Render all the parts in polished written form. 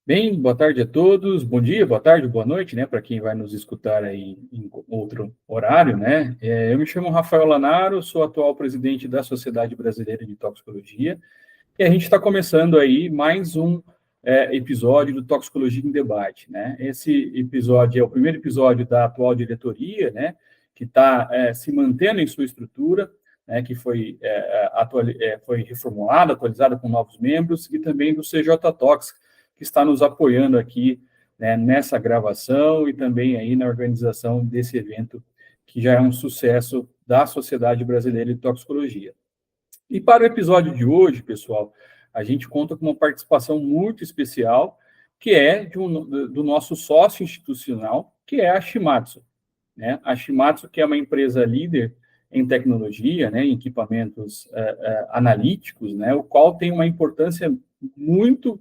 Bem, boa tarde a todos, bom dia, boa tarde, boa noite, né, para quem vai nos escutar aí em outro horário, né? Eu me chamo Rafael Lanaro, sou atual presidente da Sociedade Brasileira de Toxicologia, e a gente está começando aí mais um episódio do Toxicologia em Debate, né? Esse episódio é o primeiro episódio da atual diretoria, né, que está se mantendo em sua estrutura, né, que foi reformulada, atualizada com novos membros, e também do CJ Tox, que está nos apoiando aqui, né, nessa gravação e também aí na organização desse evento, que já é um sucesso da Sociedade Brasileira de Toxicologia. E para o episódio de hoje, pessoal, a gente conta com uma participação muito especial, que é do nosso sócio institucional, que é a Shimadzu, né? A Shimadzu, que é uma empresa líder em tecnologia, né, em equipamentos analíticos, né, o qual tem uma importância muito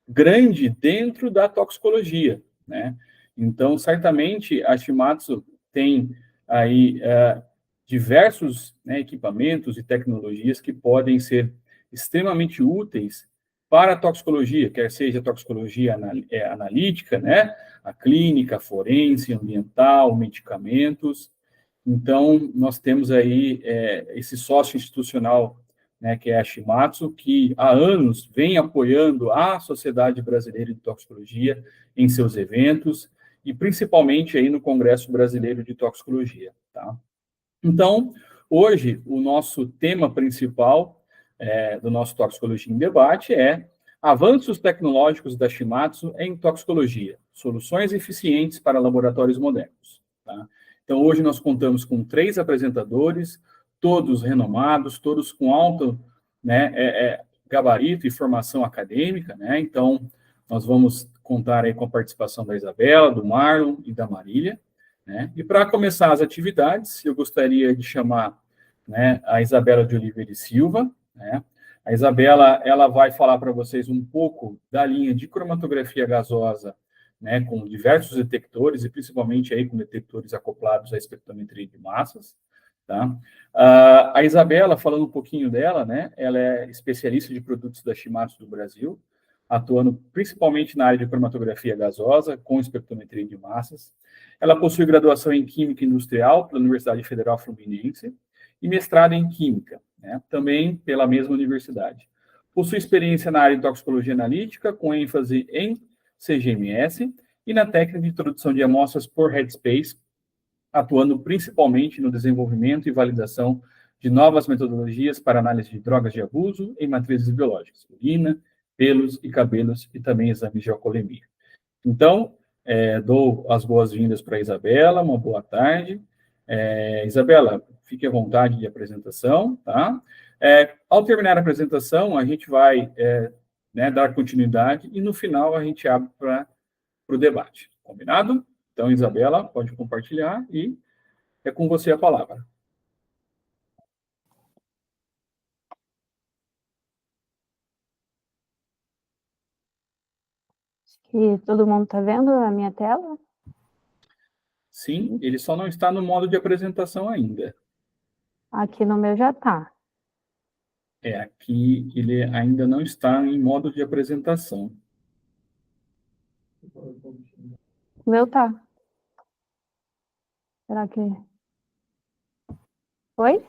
grande dentro da toxicologia, né? Então, certamente, a Shimadzu tem aí diversos, né, equipamentos e tecnologias que podem ser extremamente úteis para a toxicologia, quer seja toxicologia analítica, né, a clínica, a forense, ambiental, medicamentos. Então, nós temos aí esse sócio institucional, né, que é a Shimadzu, que há anos vem apoiando a Sociedade Brasileira de Toxicologia em seus eventos, e principalmente aí no Congresso Brasileiro de Toxicologia, tá? Então, hoje, o nosso tema principal do nosso Toxicologia em Debate é avanços tecnológicos da Shimadzu em toxicologia, soluções eficientes para laboratórios modernos, tá? Então, hoje nós contamos com 3 apresentadores, todos renomados, todos com alto, né, gabarito e formação acadêmica, né? Então, nós vamos contar aí com a participação da Isabela, do Marlon e da Marília, né? E para começar as atividades, eu gostaria de chamar, né, a Isabela de Oliveira e Silva, né? A Isabela, ela vai falar para vocês um pouco da linha de cromatografia gasosa, né, com diversos detectores, e principalmente aí com detectores acoplados à espectrometria de massas, tá? A Isabela, falando um pouquinho dela, né, ela é especialista de produtos da Shimadzu do Brasil, atuando principalmente na área de cromatografia gasosa, com espectrometria de massas. Ela possui graduação em Química Industrial pela Universidade Federal Fluminense e mestrado em Química, né, também pela mesma universidade. Possui experiência na área de toxicologia analítica, com ênfase em CGMS, e na técnica de introdução de amostras por headspace, atuando principalmente no desenvolvimento e validação de novas metodologias para análise de drogas de abuso em matrizes biológicas, urina, pelos e cabelos, e também exames de alcoolemia. Então, dou as boas-vindas para a Isabela, uma boa tarde. Isabela, fique à vontade de apresentação, tá? Ao terminar a apresentação, a gente vai né, dar continuidade e, no final, a gente abre para o debate. Combinado? Então, Isabela, pode compartilhar e é com você a palavra. E todo mundo está vendo a minha tela? Sim, ele só não está no modo de apresentação ainda. Aqui no meu já está. Aqui ele ainda não está em modo de apresentação. O meu tá. Será que... Oi?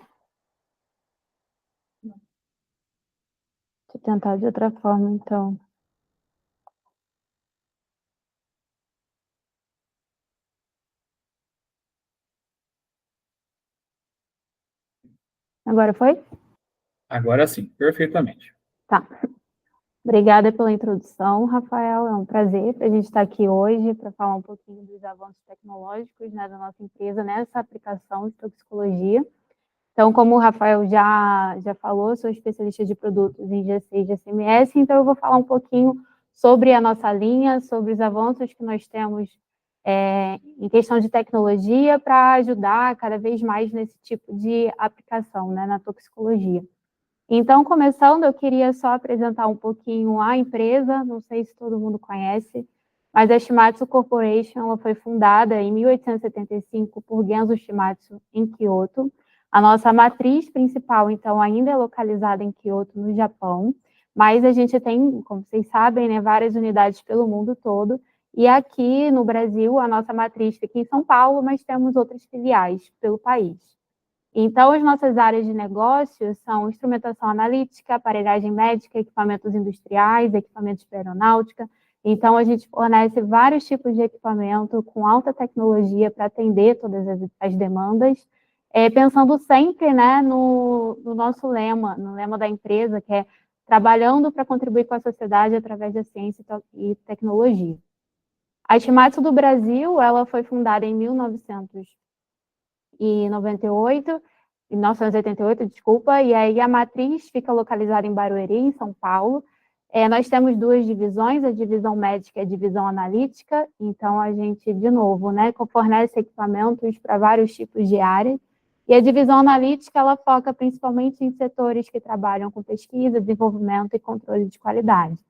Deixa eu tentar de outra forma, então. Agora foi? Agora sim, perfeitamente. Tá. Obrigada pela introdução, Rafael. É um prazer para a gente estar aqui hoje para falar um pouquinho dos avanços tecnológicos, né, da nossa empresa nessa aplicação de toxicologia. Então, como o Rafael já falou, sou especialista de produtos em GC e GCMS, então eu vou falar um pouquinho sobre a nossa linha, sobre os avanços que nós temos em questão de tecnologia para ajudar cada vez mais nesse tipo de aplicação, né, na toxicologia. Então, começando, eu queria só apresentar um pouquinho a empresa, não sei se todo mundo conhece, mas a Shimadzu Corporation ela foi fundada em 1875 por Genzo Shimadzu, em Kyoto. A nossa matriz principal, então, ainda é localizada em Kyoto, no Japão, mas a gente tem, como vocês sabem, né, várias unidades pelo mundo todo, e aqui no Brasil, a nossa matriz fica em São Paulo, mas temos outras filiais pelo país. Então, as nossas áreas de negócio são instrumentação analítica, aparelhagem médica, equipamentos industriais, equipamentos para aeronáutica. Então, a gente fornece vários tipos de equipamento com alta tecnologia para atender todas as demandas, pensando sempre, né, no nosso lema, no lema da empresa, que é trabalhando para contribuir com a sociedade através da ciência e tecnologia. A Shimadzu do Brasil, ela foi fundada em 1988, desculpa, e aí a matriz fica localizada em Barueri, em São Paulo. Nós temos duas divisões, a divisão médica e a divisão analítica, então a gente, de novo, né, fornece equipamentos para vários tipos de áreas, e a divisão analítica, ela foca principalmente em setores que trabalham com pesquisa, desenvolvimento e controle de qualidade.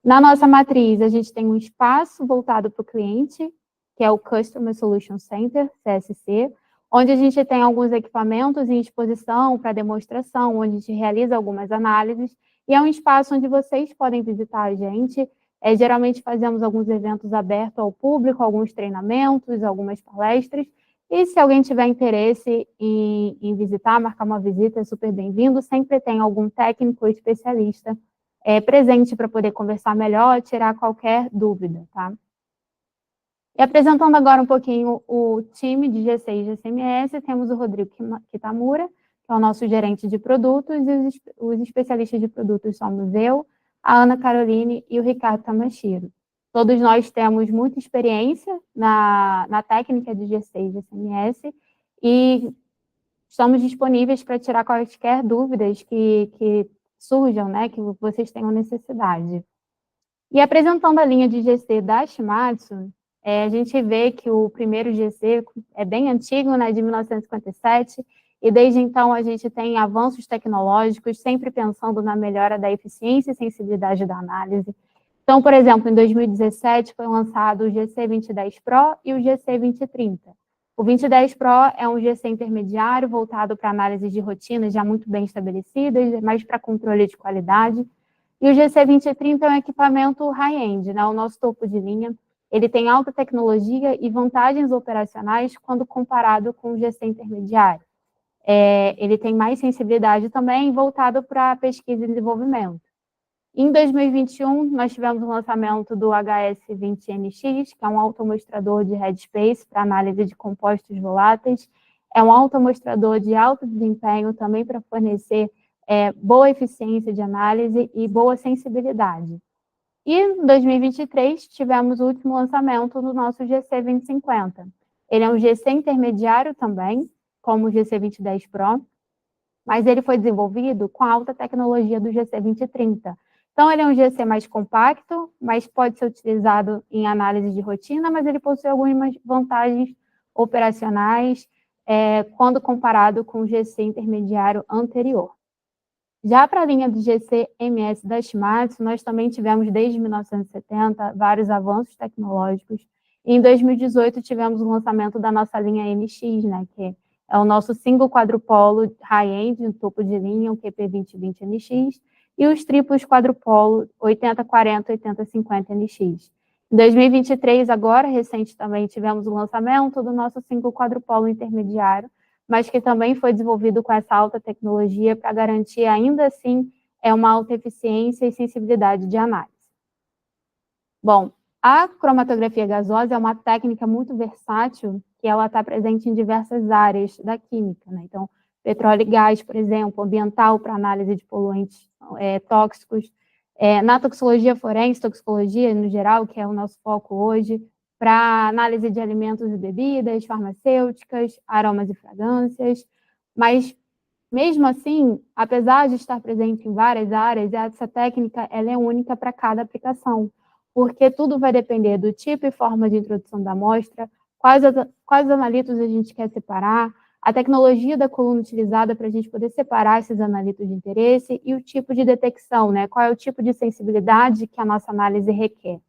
Na nossa matriz, a gente tem um espaço voltado para o cliente, que é o Customer Solution Center, CSC, onde a gente tem alguns equipamentos em exposição para demonstração, onde a gente realiza algumas análises, e é um espaço onde vocês podem visitar a gente. Geralmente fazemos alguns eventos abertos ao público, alguns treinamentos, algumas palestras, e se alguém tiver interesse em visitar, marcar uma visita, é super bem-vindo. Sempre tem algum técnico ou especialista presente para poder conversar melhor, tirar qualquer dúvida, tá? E apresentando agora um pouquinho o time de GC e GCMS, temos o Rodrigo Kitamura, que é o nosso gerente de produtos, e os especialistas de produtos somos eu, a Ana Caroline e o Ricardo Tamashiro. Todos nós temos muita experiência na técnica de GC e GCMS e estamos disponíveis para tirar quaisquer dúvidas que surjam, né, que vocês tenham necessidade. E apresentando a linha de GC da Shimadzu, a gente vê que o primeiro GC é bem antigo, né, de 1957, e desde então a gente tem avanços tecnológicos, sempre pensando na melhora da eficiência e sensibilidade da análise. Então, por exemplo, em 2017 foi lançado o GC 2010 Pro e o GC 2030. O 2010 Pro é um GC intermediário voltado para análise de rotinas já muito bem estabelecidas, mais para controle de qualidade. E o GC 2030 é um equipamento high-end, né, o nosso topo de linha. Ele tem alta tecnologia e vantagens operacionais quando comparado com o GC intermediário. Ele tem mais sensibilidade também, voltado para pesquisa e desenvolvimento. Em 2021, nós tivemos o lançamento do HS20NX, que é um automostrador de headspace para análise de compostos voláteis. É um automostrador de alto desempenho também para fornecer boa eficiência de análise e boa sensibilidade. E em 2023, tivemos o último lançamento do nosso GC2050. Ele é um GC intermediário também, como o GC2010 Pro, mas ele foi desenvolvido com a alta tecnologia do GC2030. Então, ele é um GC mais compacto, mas pode ser utilizado em análise de rotina, mas ele possui algumas vantagens operacionais quando comparado com o GC intermediário anterior. Já para a linha do GC-MS da Shimadzu, nós também tivemos, desde 1970, vários avanços tecnológicos. E em 2018, tivemos o lançamento da nossa linha MX, né, que é o nosso single quadrupolo high-end, no topo de linha, o QP2020NX, e os triplos quadrupolo 8040 e 8050NX. Em 2023, agora, recente também, tivemos o lançamento do nosso single quadrupolo intermediário, mas que também foi desenvolvido com essa alta tecnologia para garantir, ainda assim, uma alta eficiência e sensibilidade de análise. Bom, a cromatografia gasosa é uma técnica muito versátil, que ela está presente em diversas áreas da química, né? Então, petróleo e gás, por exemplo, ambiental para análise de poluentes tóxicos, na toxicologia forense, toxicologia no geral, que é o nosso foco hoje, para análise de alimentos e bebidas, farmacêuticas, aromas e fragrâncias, mas mesmo assim, apesar de estar presente em várias áreas, essa técnica ela é única para cada aplicação, porque tudo vai depender do tipo e forma de introdução da amostra, quais analitos a gente quer separar, a tecnologia da coluna utilizada para a gente poder separar esses analitos de interesse e o tipo de detecção, né? Qual é o tipo de sensibilidade que a nossa análise requer.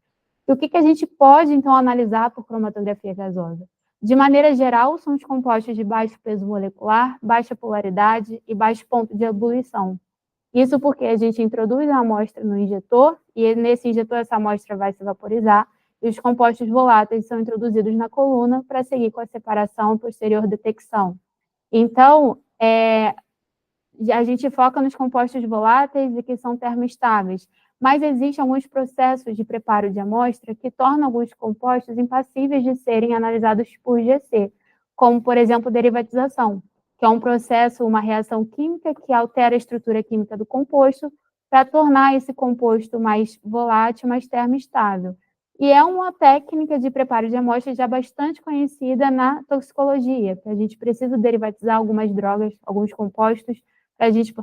E o que a gente pode, então, analisar por cromatografia gasosa? De maneira geral, são os compostos de baixo peso molecular, baixa polaridade e baixo ponto de ebulição. Isso porque a gente introduz a amostra no injetor, e nesse injetor essa amostra vai se vaporizar, e os compostos voláteis são introduzidos na coluna para seguir com a separação e posterior detecção. Então, a gente foca nos compostos voláteis e que são termoestáveis, mas existem alguns processos de preparo de amostra que tornam alguns compostos impassíveis de serem analisados por GC, como, por exemplo, derivatização, que é um processo, uma reação química que altera a estrutura química do composto para tornar esse composto mais volátil, mais termoestável. E é uma técnica de preparo de amostras já bastante conhecida na toxicologia, que a gente precisa derivatizar algumas drogas, alguns compostos, para a gente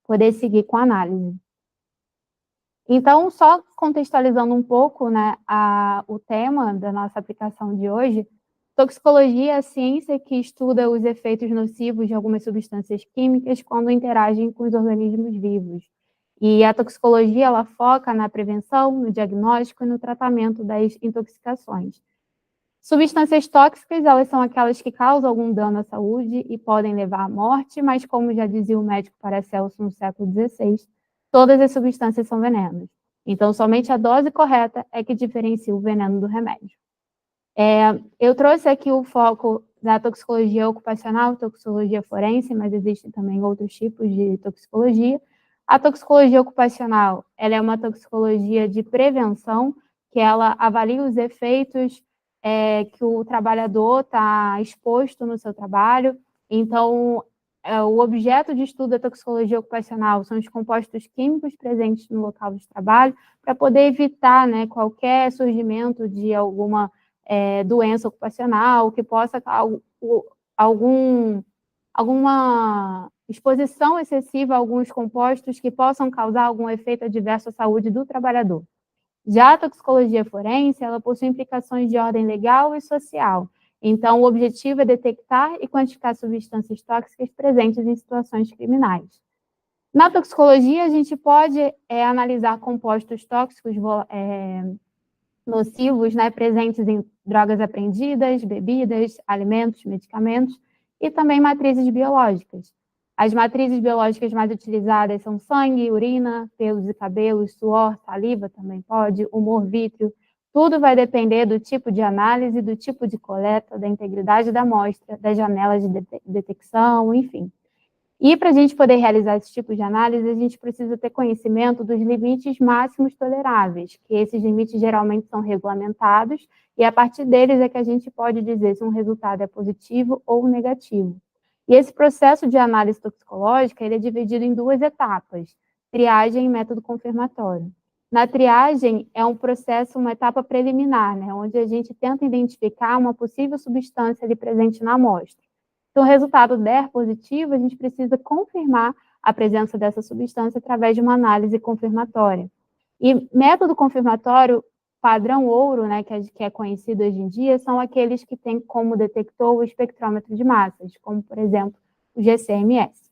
poder seguir com a análise. Então, só contextualizando um pouco, né, o tema da nossa aplicação de hoje, toxicologia é a ciência que estuda os efeitos nocivos de algumas substâncias químicas quando interagem com os organismos vivos. E a toxicologia, ela foca na prevenção, no diagnóstico e no tratamento das intoxicações. Substâncias tóxicas, elas são aquelas que causam algum dano à saúde e podem levar à morte, mas como já dizia o médico Paracelso no século XVI, todas as substâncias são venenos. Então, somente a dose correta é que diferencia o veneno do remédio. Eu trouxe aqui o foco da toxicologia ocupacional, toxicologia forense, mas existem também outros tipos de toxicologia. A toxicologia ocupacional, ela é uma toxicologia de prevenção, que ela avalia os efeitos que o trabalhador está exposto no seu trabalho. Então, o objeto de estudo da toxicologia ocupacional são os compostos químicos presentes no local de trabalho, para poder evitar, né, qualquer surgimento de alguma doença ocupacional, que possa alguma exposição excessiva a alguns compostos que possam causar algum efeito adverso à saúde do trabalhador. Já a toxicologia forense, ela possui implicações de ordem legal e social. Então, o objetivo é detectar e quantificar substâncias tóxicas presentes em situações criminais. Na toxicologia, a gente pode analisar compostos tóxicos nocivos, né, presentes em drogas apreendidas, bebidas, alimentos, medicamentos e também matrizes biológicas. As matrizes biológicas mais utilizadas são sangue, urina, pelos e cabelos, suor, saliva também pode, humor vítreo. Tudo vai depender do tipo de análise, do tipo de coleta, da integridade da amostra, das janelas de detecção, enfim. E para a gente poder realizar esse tipo de análise, a gente precisa ter conhecimento dos limites máximos toleráveis, que esses limites geralmente são regulamentados, e a partir deles é que a gente pode dizer se um resultado é positivo ou negativo. E esse processo de análise toxicológica, ele é dividido em duas etapas, triagem e método confirmatório. Na triagem, é um processo, uma etapa preliminar, né, onde a gente tenta identificar uma possível substância ali presente na amostra. Se o resultado der positivo, a gente precisa confirmar a presença dessa substância através de uma análise confirmatória. E método confirmatório, padrão ouro, né, que é conhecido hoje em dia, são aqueles que têm como detector o espectrômetro de massas, como, por exemplo, o GCMS.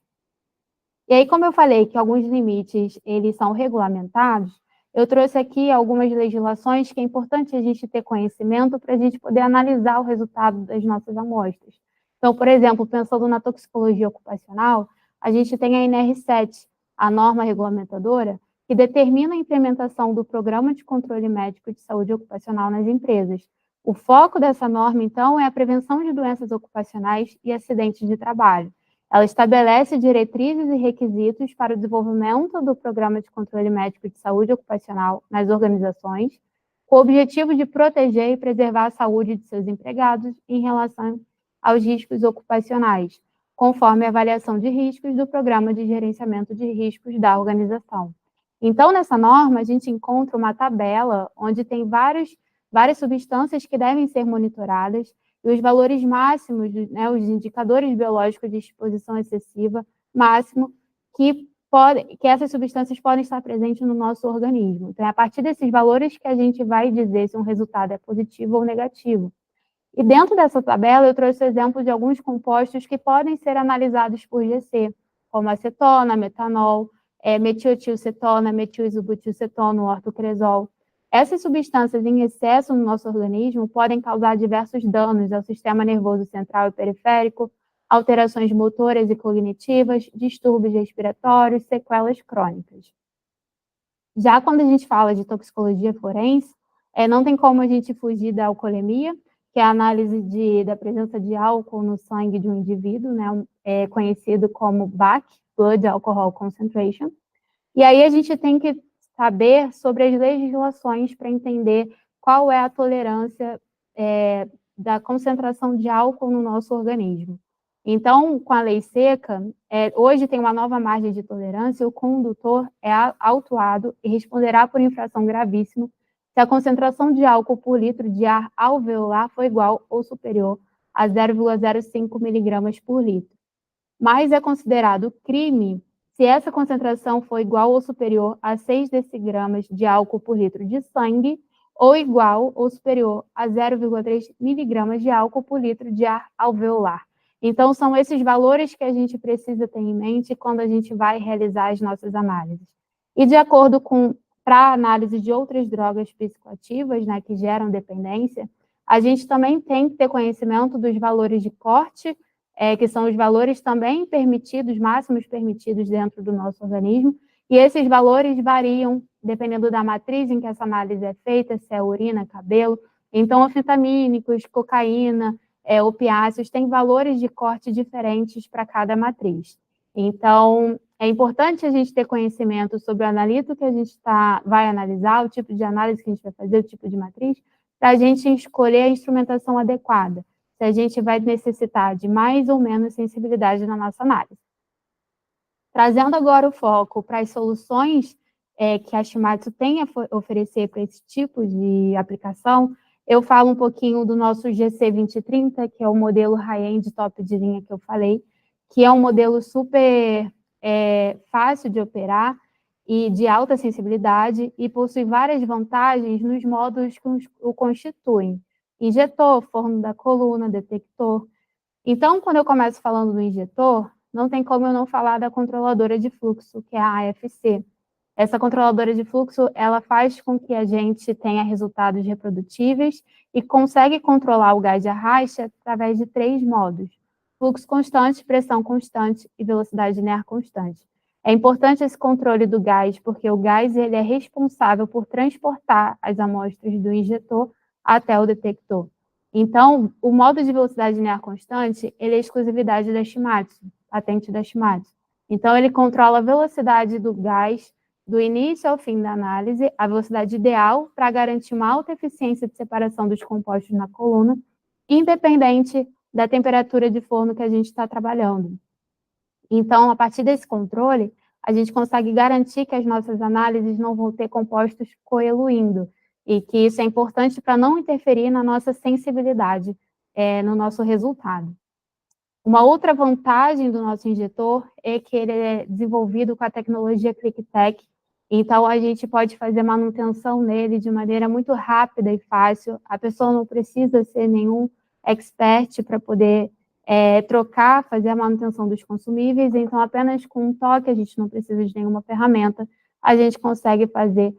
E aí, como eu falei que alguns limites, eles são regulamentados, eu trouxe aqui algumas legislações que é importante a gente ter conhecimento para a gente poder analisar o resultado das nossas amostras. Então, por exemplo, pensando na toxicologia ocupacional, a gente tem a NR7, a norma regulamentadora, que determina a implementação do Programa de Controle Médico de Saúde Ocupacional nas empresas. O foco dessa norma, então, é a prevenção de doenças ocupacionais e acidentes de trabalho. Ela estabelece diretrizes e requisitos para o desenvolvimento do Programa de Controle Médico de Saúde Ocupacional nas organizações, com o objetivo de proteger e preservar a saúde de seus empregados em relação aos riscos ocupacionais, conforme a avaliação de riscos do Programa de Gerenciamento de Riscos da organização. Então, nessa norma, a gente encontra uma tabela onde tem várias substâncias que devem ser monitoradas e os valores máximos, né, os indicadores biológicos de exposição excessiva máximo que essas substâncias podem estar presentes no nosso organismo. Então, é a partir desses valores que a gente vai dizer se um resultado é positivo ou negativo. E dentro dessa tabela, eu trouxe o exemplo de alguns compostos que podem ser analisados por GC, como acetona, metanol, metilcetilcetona, metil-isobutilcetona, ortocresol. Essas substâncias em excesso no nosso organismo podem causar diversos danos ao sistema nervoso central e periférico, alterações motoras e cognitivas, distúrbios respiratórios, sequelas crônicas. Já quando a gente fala de toxicologia forense, não tem como a gente fugir da alcoolemia, que é a análise da presença de álcool no sangue de um indivíduo, né, conhecido como BAC, Blood Alcohol Concentration. E aí a gente tem que saber sobre as legislações para entender qual é a tolerância da concentração de álcool no nosso organismo. Então, com a lei seca, hoje tem uma nova margem de tolerância, o condutor é autuado e responderá por infração gravíssima se a concentração de álcool por litro de ar alveolar for igual ou superior a 0,05 miligramas por litro. Mas é considerado crime se essa concentração for igual ou superior a 6 decigramas de álcool por litro de sangue ou igual ou superior a 0,3 miligramas de álcool por litro de ar alveolar. Então, são esses valores que a gente precisa ter em mente quando a gente vai realizar as nossas análises. E de acordo com, para a análise de outras drogas psicoativas, né, que geram dependência, a gente também tem que ter conhecimento dos valores de corte, que são os valores também permitidos, máximos permitidos dentro do nosso organismo, e esses valores variam dependendo da matriz em que essa análise é feita, se é urina, cabelo. Então, anfetamínicos, cocaína, opiáceos, têm valores de corte diferentes para cada matriz. Então, é importante a gente ter conhecimento sobre o analito que a gente vai analisar, o tipo de análise que a gente vai fazer, o tipo de matriz, para a gente escolher a instrumentação adequada, se a gente vai necessitar de mais ou menos sensibilidade na nossa análise. Trazendo agora o foco para as soluções que a Shimadzu tem a oferecer para esse tipo de aplicação, eu falo um pouquinho do nosso GC2030, que é o modelo high-end top de linha que eu falei, que é um modelo super fácil de operar e de alta sensibilidade e possui várias vantagens nos modos que o constituem. Injetor, forno da coluna, detector. Então, quando eu começo falando do injetor, não tem como eu não falar da controladora de fluxo, que é a AFC. Essa controladora de fluxo, ela faz com que a gente tenha resultados reprodutíveis e consegue controlar o gás de arraste através de 3 modos: fluxo constante, pressão constante e velocidade linear constante. É importante esse controle do gás, porque o gás ele é responsável por transportar as amostras do injetor até o detector. Então, o modo de velocidade linear constante, ele é exclusividade da Shimadzu, patente da Shimadzu. Então, ele controla a velocidade do gás do início ao fim da análise, a velocidade ideal para garantir uma alta eficiência de separação dos compostos na coluna, independente da temperatura de forno que a gente está trabalhando. Então, a partir desse controle, a gente consegue garantir que as nossas análises não vão ter compostos coeluindo, e que isso é importante para não interferir na nossa sensibilidade, no nosso resultado. Uma outra vantagem do nosso injetor é que ele é desenvolvido com a tecnologia ClickTech, então a gente pode fazer manutenção nele de maneira muito rápida e fácil, a pessoa não precisa ser nenhum expert para poder trocar, fazer a manutenção dos consumíveis, então apenas com um toque, a gente não precisa de nenhuma ferramenta, a gente consegue fazer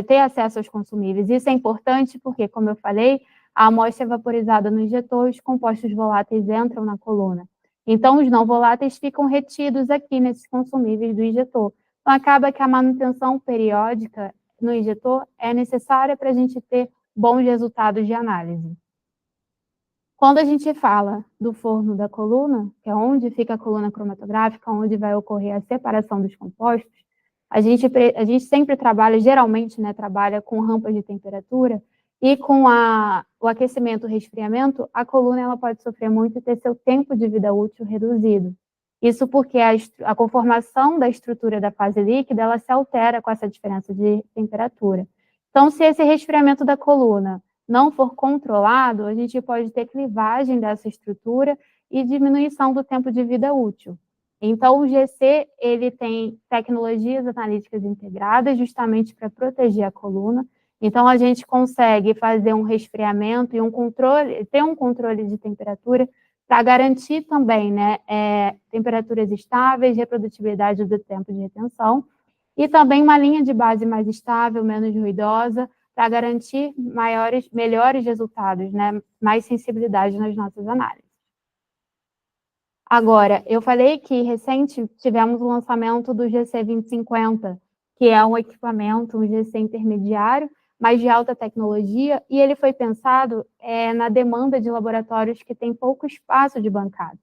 ter acesso aos consumíveis. Isso é importante porque, como eu falei, a amostra é vaporizada no injetor, os compostos voláteis entram na coluna. Então, os não voláteis ficam retidos aqui nesses consumíveis do injetor. Então, acaba que a manutenção periódica no injetor é necessária para a gente ter bons resultados de análise. Quando a gente fala do forno da coluna, que é onde fica a coluna cromatográfica, onde vai ocorrer a separação dos compostos, a gente sempre trabalha, geralmente, né, trabalha com rampas de temperatura, e com o aquecimento e o resfriamento, a coluna ela pode sofrer muito e ter seu tempo de vida útil reduzido. Isso porque a conformação da estrutura da fase líquida ela se altera com essa diferença de temperatura. Então, se esse resfriamento da coluna não for controlado, a gente pode ter clivagem dessa estrutura e diminuição do tempo de vida útil. Então, o GC ele tem tecnologias analíticas integradas justamente para proteger a coluna. Então, a gente consegue fazer um resfriamento e ter um controle de temperatura para garantir também, né, temperaturas estáveis, reprodutibilidade do tempo de retenção, e também uma linha de base mais estável, menos ruidosa, para garantir melhores resultados, né, mais sensibilidade nas nossas análises. Agora, eu falei que recente tivemos o lançamento do GC 2050, que é um equipamento, um GC intermediário, mas de alta tecnologia, e ele foi pensado na demanda de laboratórios que têm pouco espaço de bancada.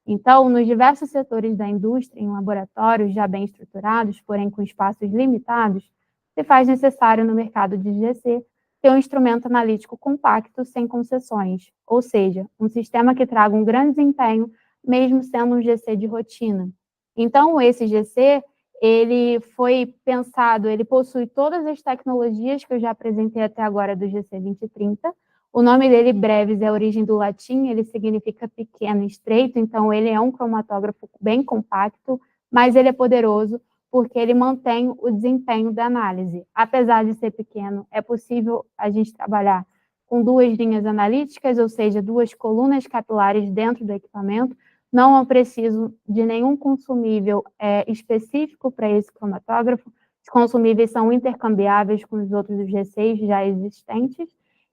Então, nos diversos setores da indústria, em laboratórios já bem estruturados, porém com espaços limitados, se faz necessário no mercado de GC ter um instrumento analítico compacto sem concessões, ou seja, um sistema que traga um grande desempenho mesmo sendo um GC de rotina. Então, esse GC, ele foi pensado, ele possui todas as tecnologias que eu já apresentei até agora do GC 2030. O nome dele, Brevis, é a origem do latim, ele significa pequeno, estreito, então ele é um cromatógrafo bem compacto, mas ele é poderoso porque ele mantém o desempenho da análise. Apesar de ser pequeno, é possível a gente trabalhar com 2 linhas analíticas, ou seja, 2 colunas capilares dentro do equipamento. Não é preciso de nenhum consumível específico para esse cromatógrafo. Os consumíveis são intercambiáveis com os outros G6 já existentes.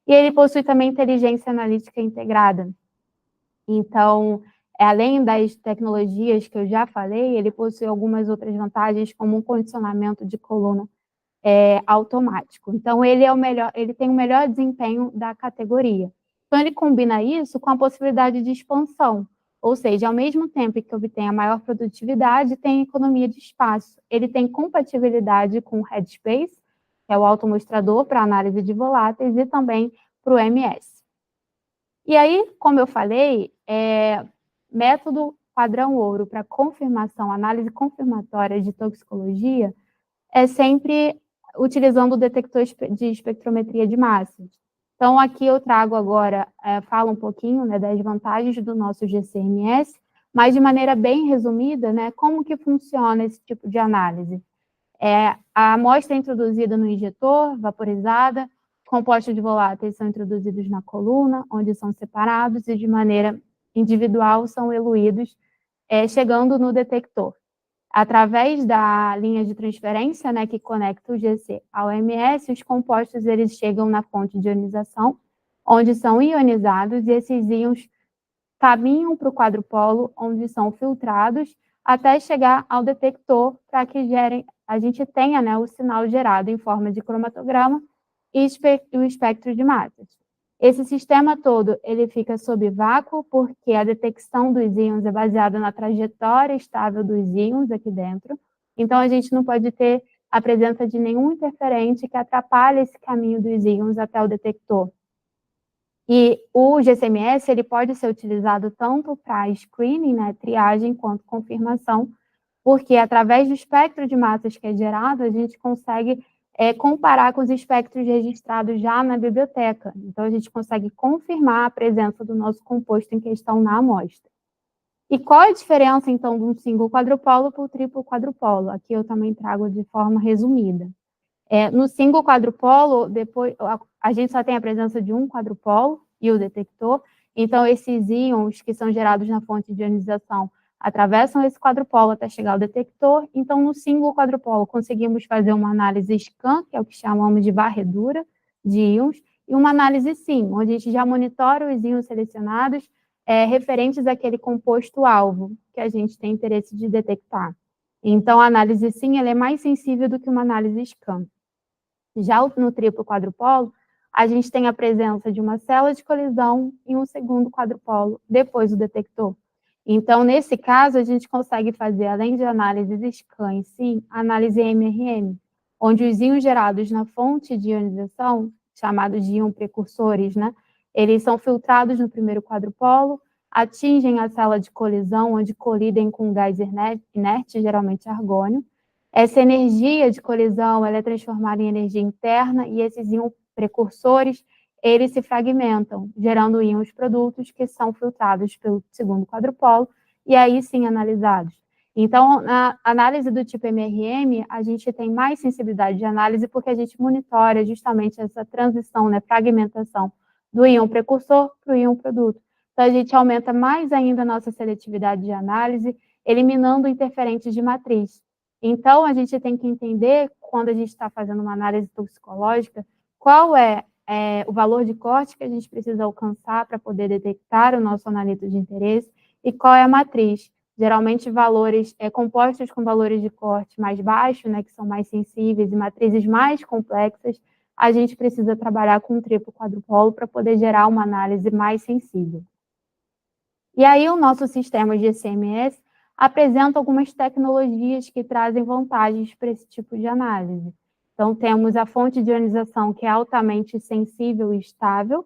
E ele possui também inteligência analítica integrada. Então, além das tecnologias que eu já falei, ele possui algumas outras vantagens, como um condicionamento de coluna automático. Então, ele tem o melhor desempenho da categoria. Então, ele combina isso com a possibilidade de expansão, ou seja, ao mesmo tempo que obtém a maior produtividade, tem economia de espaço. Ele tem compatibilidade com o Headspace, que é o automostrador para análise de voláteis, e também para o MS. E aí, como eu falei, método padrão ouro para confirmação, análise confirmatória de toxicologia, é sempre utilizando o detector de espectrometria de massas. Então, aqui eu trago agora, falo um pouquinho, né, das vantagens do nosso GCMS, mas de maneira bem resumida, né, como que funciona esse tipo de análise. A amostra é introduzida no injetor, vaporizada, compostos de voláteis são introduzidos na coluna, onde são separados e de maneira individual são eluídos, chegando no detector. Através da linha de transferência, né, que conecta o GC ao MS, os compostos eles chegam na fonte de ionização, onde são ionizados, e esses íons caminham para o quadrupolo, onde são filtrados, até chegar ao detector, para que a gente tenha, né, o sinal gerado em forma de cromatograma e o espectro de massas. Esse sistema todo, ele fica sob vácuo, porque a detecção dos íons é baseada na trajetória estável dos íons aqui dentro. Então, a gente não pode ter a presença de nenhum interferente que atrapalhe esse caminho dos íons até o detector. E o GCMS, ele pode ser utilizado tanto para screening, né, triagem, quanto confirmação, porque através do espectro de massas que é gerado, a gente consegue comparar com os espectros registrados já na biblioteca. Então, a gente consegue confirmar a presença do nosso composto em questão na amostra. E qual é a diferença, então, de um single quadrupolo para o triplo quadrupolo? Aqui eu também trago de forma resumida. No single quadrupolo, depois, a gente só tem a presença de um quadrupolo e o detector, então esses íons que são gerados na fonte de ionização atravessam esse quadrupolo até chegar ao detector. Então, no single quadrupolo, conseguimos fazer uma análise scan, que é o que chamamos de varredura de íons, e uma análise SIM, onde a gente já monitora os íons selecionados referentes àquele composto-alvo que a gente tem interesse de detectar. Então, a análise SIM ela é mais sensível do que uma análise scan. Já no triplo quadrupolo, a gente tem a presença de uma célula de colisão e um segundo quadrupolo depois do detector. Então, nesse caso, a gente consegue fazer, além de análises scan e SIM, análise MRM, onde os íons gerados na fonte de ionização, chamados de íon precursores, né, eles são filtrados no primeiro quadrupolo, atingem a célula de colisão, onde colidem com um gás inerte, geralmente argônio. Essa energia de colisão ela é transformada em energia interna e esses íons precursores, eles se fragmentam, gerando íons produtos que são filtrados pelo segundo quadrupolo e aí sim analisados. Então, na análise do tipo MRM, a gente tem mais sensibilidade de análise porque a gente monitora justamente essa transição, né, fragmentação do íon precursor para o íon produto. Então, a gente aumenta mais ainda a nossa seletividade de análise, eliminando interferentes de matriz. Então, a gente tem que entender, quando a gente está fazendo uma análise toxicológica, qual é o valor de corte que a gente precisa alcançar para poder detectar o nosso analito de interesse e qual é a matriz. Geralmente valores compostos com valores de corte mais baixos, né, que são mais sensíveis, e matrizes mais complexas, a gente precisa trabalhar com triplo quadrupolo para poder gerar uma análise mais sensível. E aí o nosso sistema de CMS apresenta algumas tecnologias que trazem vantagens para esse tipo de análise. Então, temos a fonte de ionização, que é altamente sensível e estável.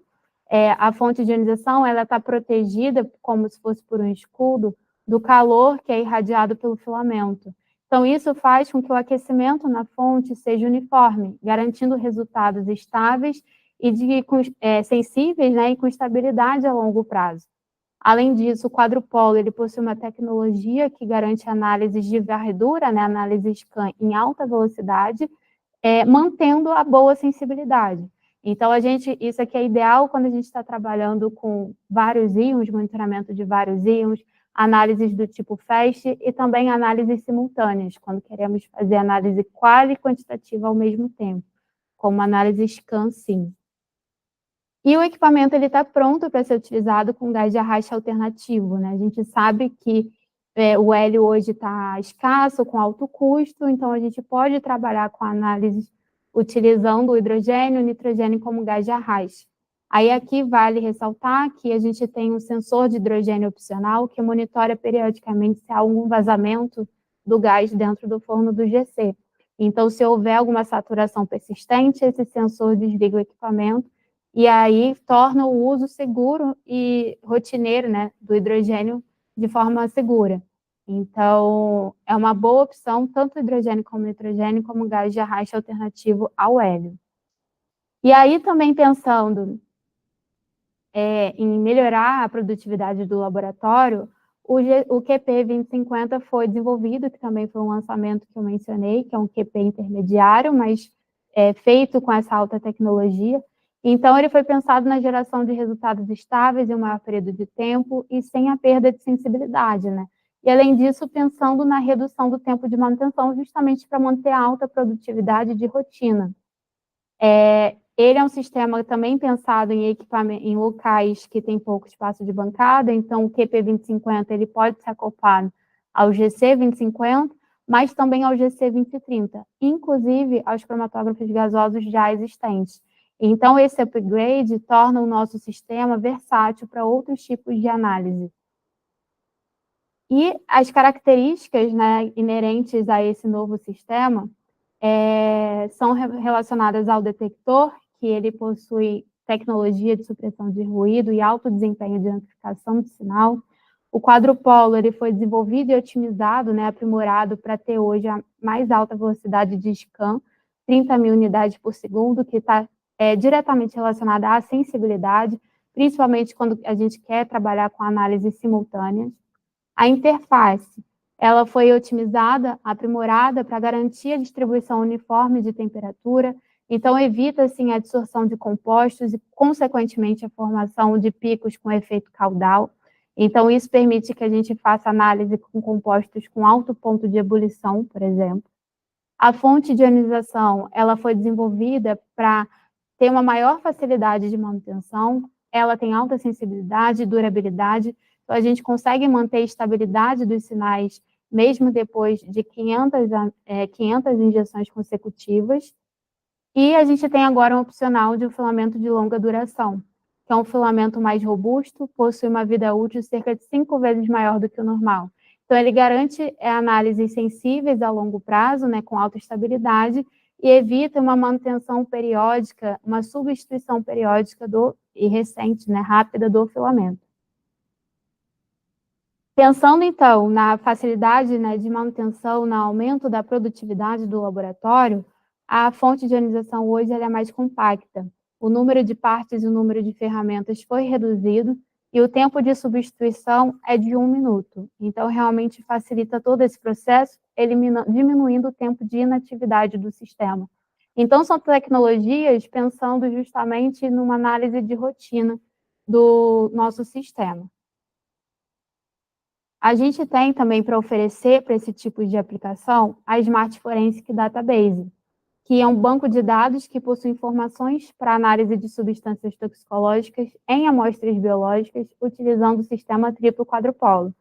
A fonte de ionização está protegida, como se fosse por um escudo, do calor que é irradiado pelo filamento. Então, isso faz com que o aquecimento na fonte seja uniforme, garantindo resultados estáveis e sensíveis, né, e com estabilidade a longo prazo. Além disso, o quadrupolo ele possui uma tecnologia que garante análises de varredura, né, análise scan em alta velocidade, mantendo a boa sensibilidade. Então, isso aqui é ideal quando a gente está trabalhando com vários íons, monitoramento de vários íons, análises do tipo FAST e também análises simultâneas, quando queremos fazer análise qual e quantitativa ao mesmo tempo, como análise scan-sim. E o equipamento está pronto para ser utilizado com gás de arraste alternativo, né? A gente sabe que o hélio hoje está escasso, com alto custo, então a gente pode trabalhar com análise utilizando o hidrogênio e o nitrogênio como gás de arraste. Aí aqui vale ressaltar que a gente tem um sensor de hidrogênio opcional que monitora periodicamente se há algum vazamento do gás dentro do forno do GC. Então, se houver alguma saturação persistente, esse sensor desliga o equipamento e aí torna o uso seguro e rotineiro, né, do hidrogênio de forma segura. Então, é uma boa opção, tanto hidrogênio como nitrogênio, como gás de arraste alternativo ao hélio. E aí, também pensando em melhorar a produtividade do laboratório, o QP 2050 foi desenvolvido, que também foi um lançamento que eu mencionei, que é um QP intermediário, mas feito com essa alta tecnologia. Então, ele foi pensado na geração de resultados estáveis em um maior período de tempo e sem a perda de sensibilidade, né? E, além disso, pensando na redução do tempo de manutenção, justamente para manter a alta produtividade de rotina. Ele é um sistema também pensado em locais que têm pouco espaço de bancada, então o QP 2050 ele pode ser acoplado ao GC 2050, mas também ao GC 2030, inclusive aos cromatógrafos gasosos já existentes. Então, esse upgrade torna o nosso sistema versátil para outros tipos de análise. E as características, né, inerentes a esse novo sistema são relacionadas ao detector, que ele possui tecnologia de supressão de ruído e alto desempenho de amplificação de sinal. O quadrupolo ele foi desenvolvido e otimizado, né, aprimorado para ter hoje a mais alta velocidade de scan, 30.000 unidades por segundo, que está diretamente relacionada à sensibilidade, principalmente quando a gente quer trabalhar com análises simultâneas. A interface, ela foi otimizada, aprimorada para garantir a distribuição uniforme de temperatura, então evita assim, a absorção de compostos e, consequentemente, a formação de picos com efeito caudal. Então, isso permite que a gente faça análise com compostos com alto ponto de ebulição, por exemplo. A fonte de ionização, ela foi desenvolvida para ter uma maior facilidade de manutenção, ela tem alta sensibilidade e durabilidade, então a gente consegue manter a estabilidade dos sinais mesmo depois de 500 injeções consecutivas. E a gente tem agora um opcional de um filamento de longa duração, que é um filamento mais robusto, possui uma vida útil cerca de 5 vezes maior do que o normal. Então, ele garante análises sensíveis a longo prazo, né, com alta estabilidade, e evita uma manutenção periódica, uma substituição periódica e recente, né, rápida do filamento. Pensando, então, na facilidade, né, de manutenção, no aumento da produtividade do laboratório, a fonte de ionização hoje ela é mais compacta. O número de partes e o número de ferramentas foi reduzido e o tempo de substituição é de 1 minuto. Então, realmente facilita todo esse processo, diminuindo o tempo de inatividade do sistema. Então, são tecnologias pensando justamente numa análise de rotina do nosso sistema. A gente tem também para oferecer para esse tipo de aplicação a Smart Forensic Database, que é um banco de dados que possui informações para análise de substâncias toxicológicas em amostras biológicas, utilizando o sistema triplo quadrupolo.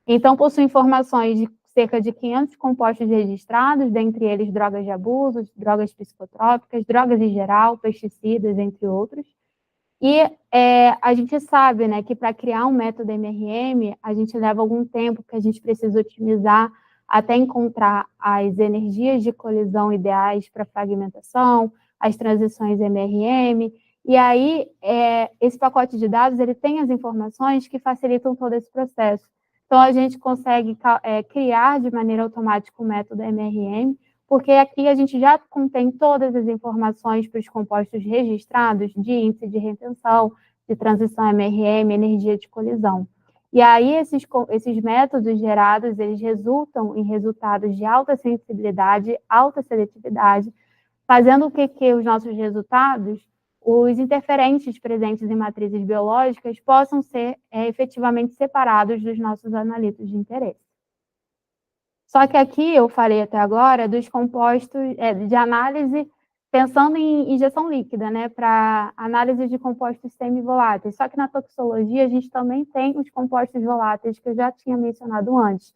Então, possui informações de cerca de 500 compostos registrados, dentre eles drogas de abuso, drogas psicotrópicas, drogas em geral, pesticidas, entre outros. E a gente sabe, né, que para criar um método MRM, a gente leva algum tempo, que a gente precisa otimizar até encontrar as energias de colisão ideais para fragmentação, as transições MRM, e aí esse pacote de dados ele tem as informações que facilitam todo esse processo. Então, a gente consegue criar de maneira automática o método MRM, porque aqui a gente já contém todas as informações para os compostos registrados de índice de retenção, de transição MRM, energia de colisão. E aí, esses métodos gerados, eles resultam em resultados de alta sensibilidade, alta seletividade, fazendo com que os nossos resultados, os interferentes presentes em matrizes biológicas, possam ser efetivamente separados dos nossos analitos de interesse. Só que aqui eu falei até agora dos compostos de análise, pensando em injeção líquida, né, para análise de compostos semivoláteis. Só que na toxicologia a gente também tem os compostos voláteis que eu já tinha mencionado antes.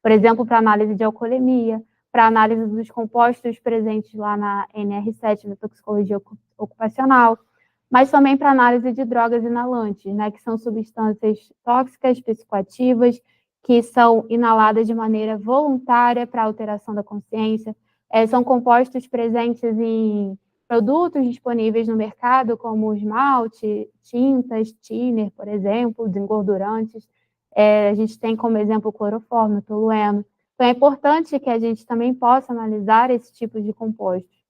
Por exemplo, para análise de alcoolemia, para análise dos compostos presentes lá na NR7, na toxicologia ocupacional, mas também para análise de drogas inalantes, né, que são substâncias tóxicas, psicoativas, que são inaladas de maneira voluntária para alteração da consciência. São compostos presentes em produtos disponíveis no mercado, como esmalte, tintas, thinner, por exemplo, desengordurantes. A gente tem como exemplo o cloroformo, o tolueno. Então, é importante que a gente também possa analisar esse tipo de compostos.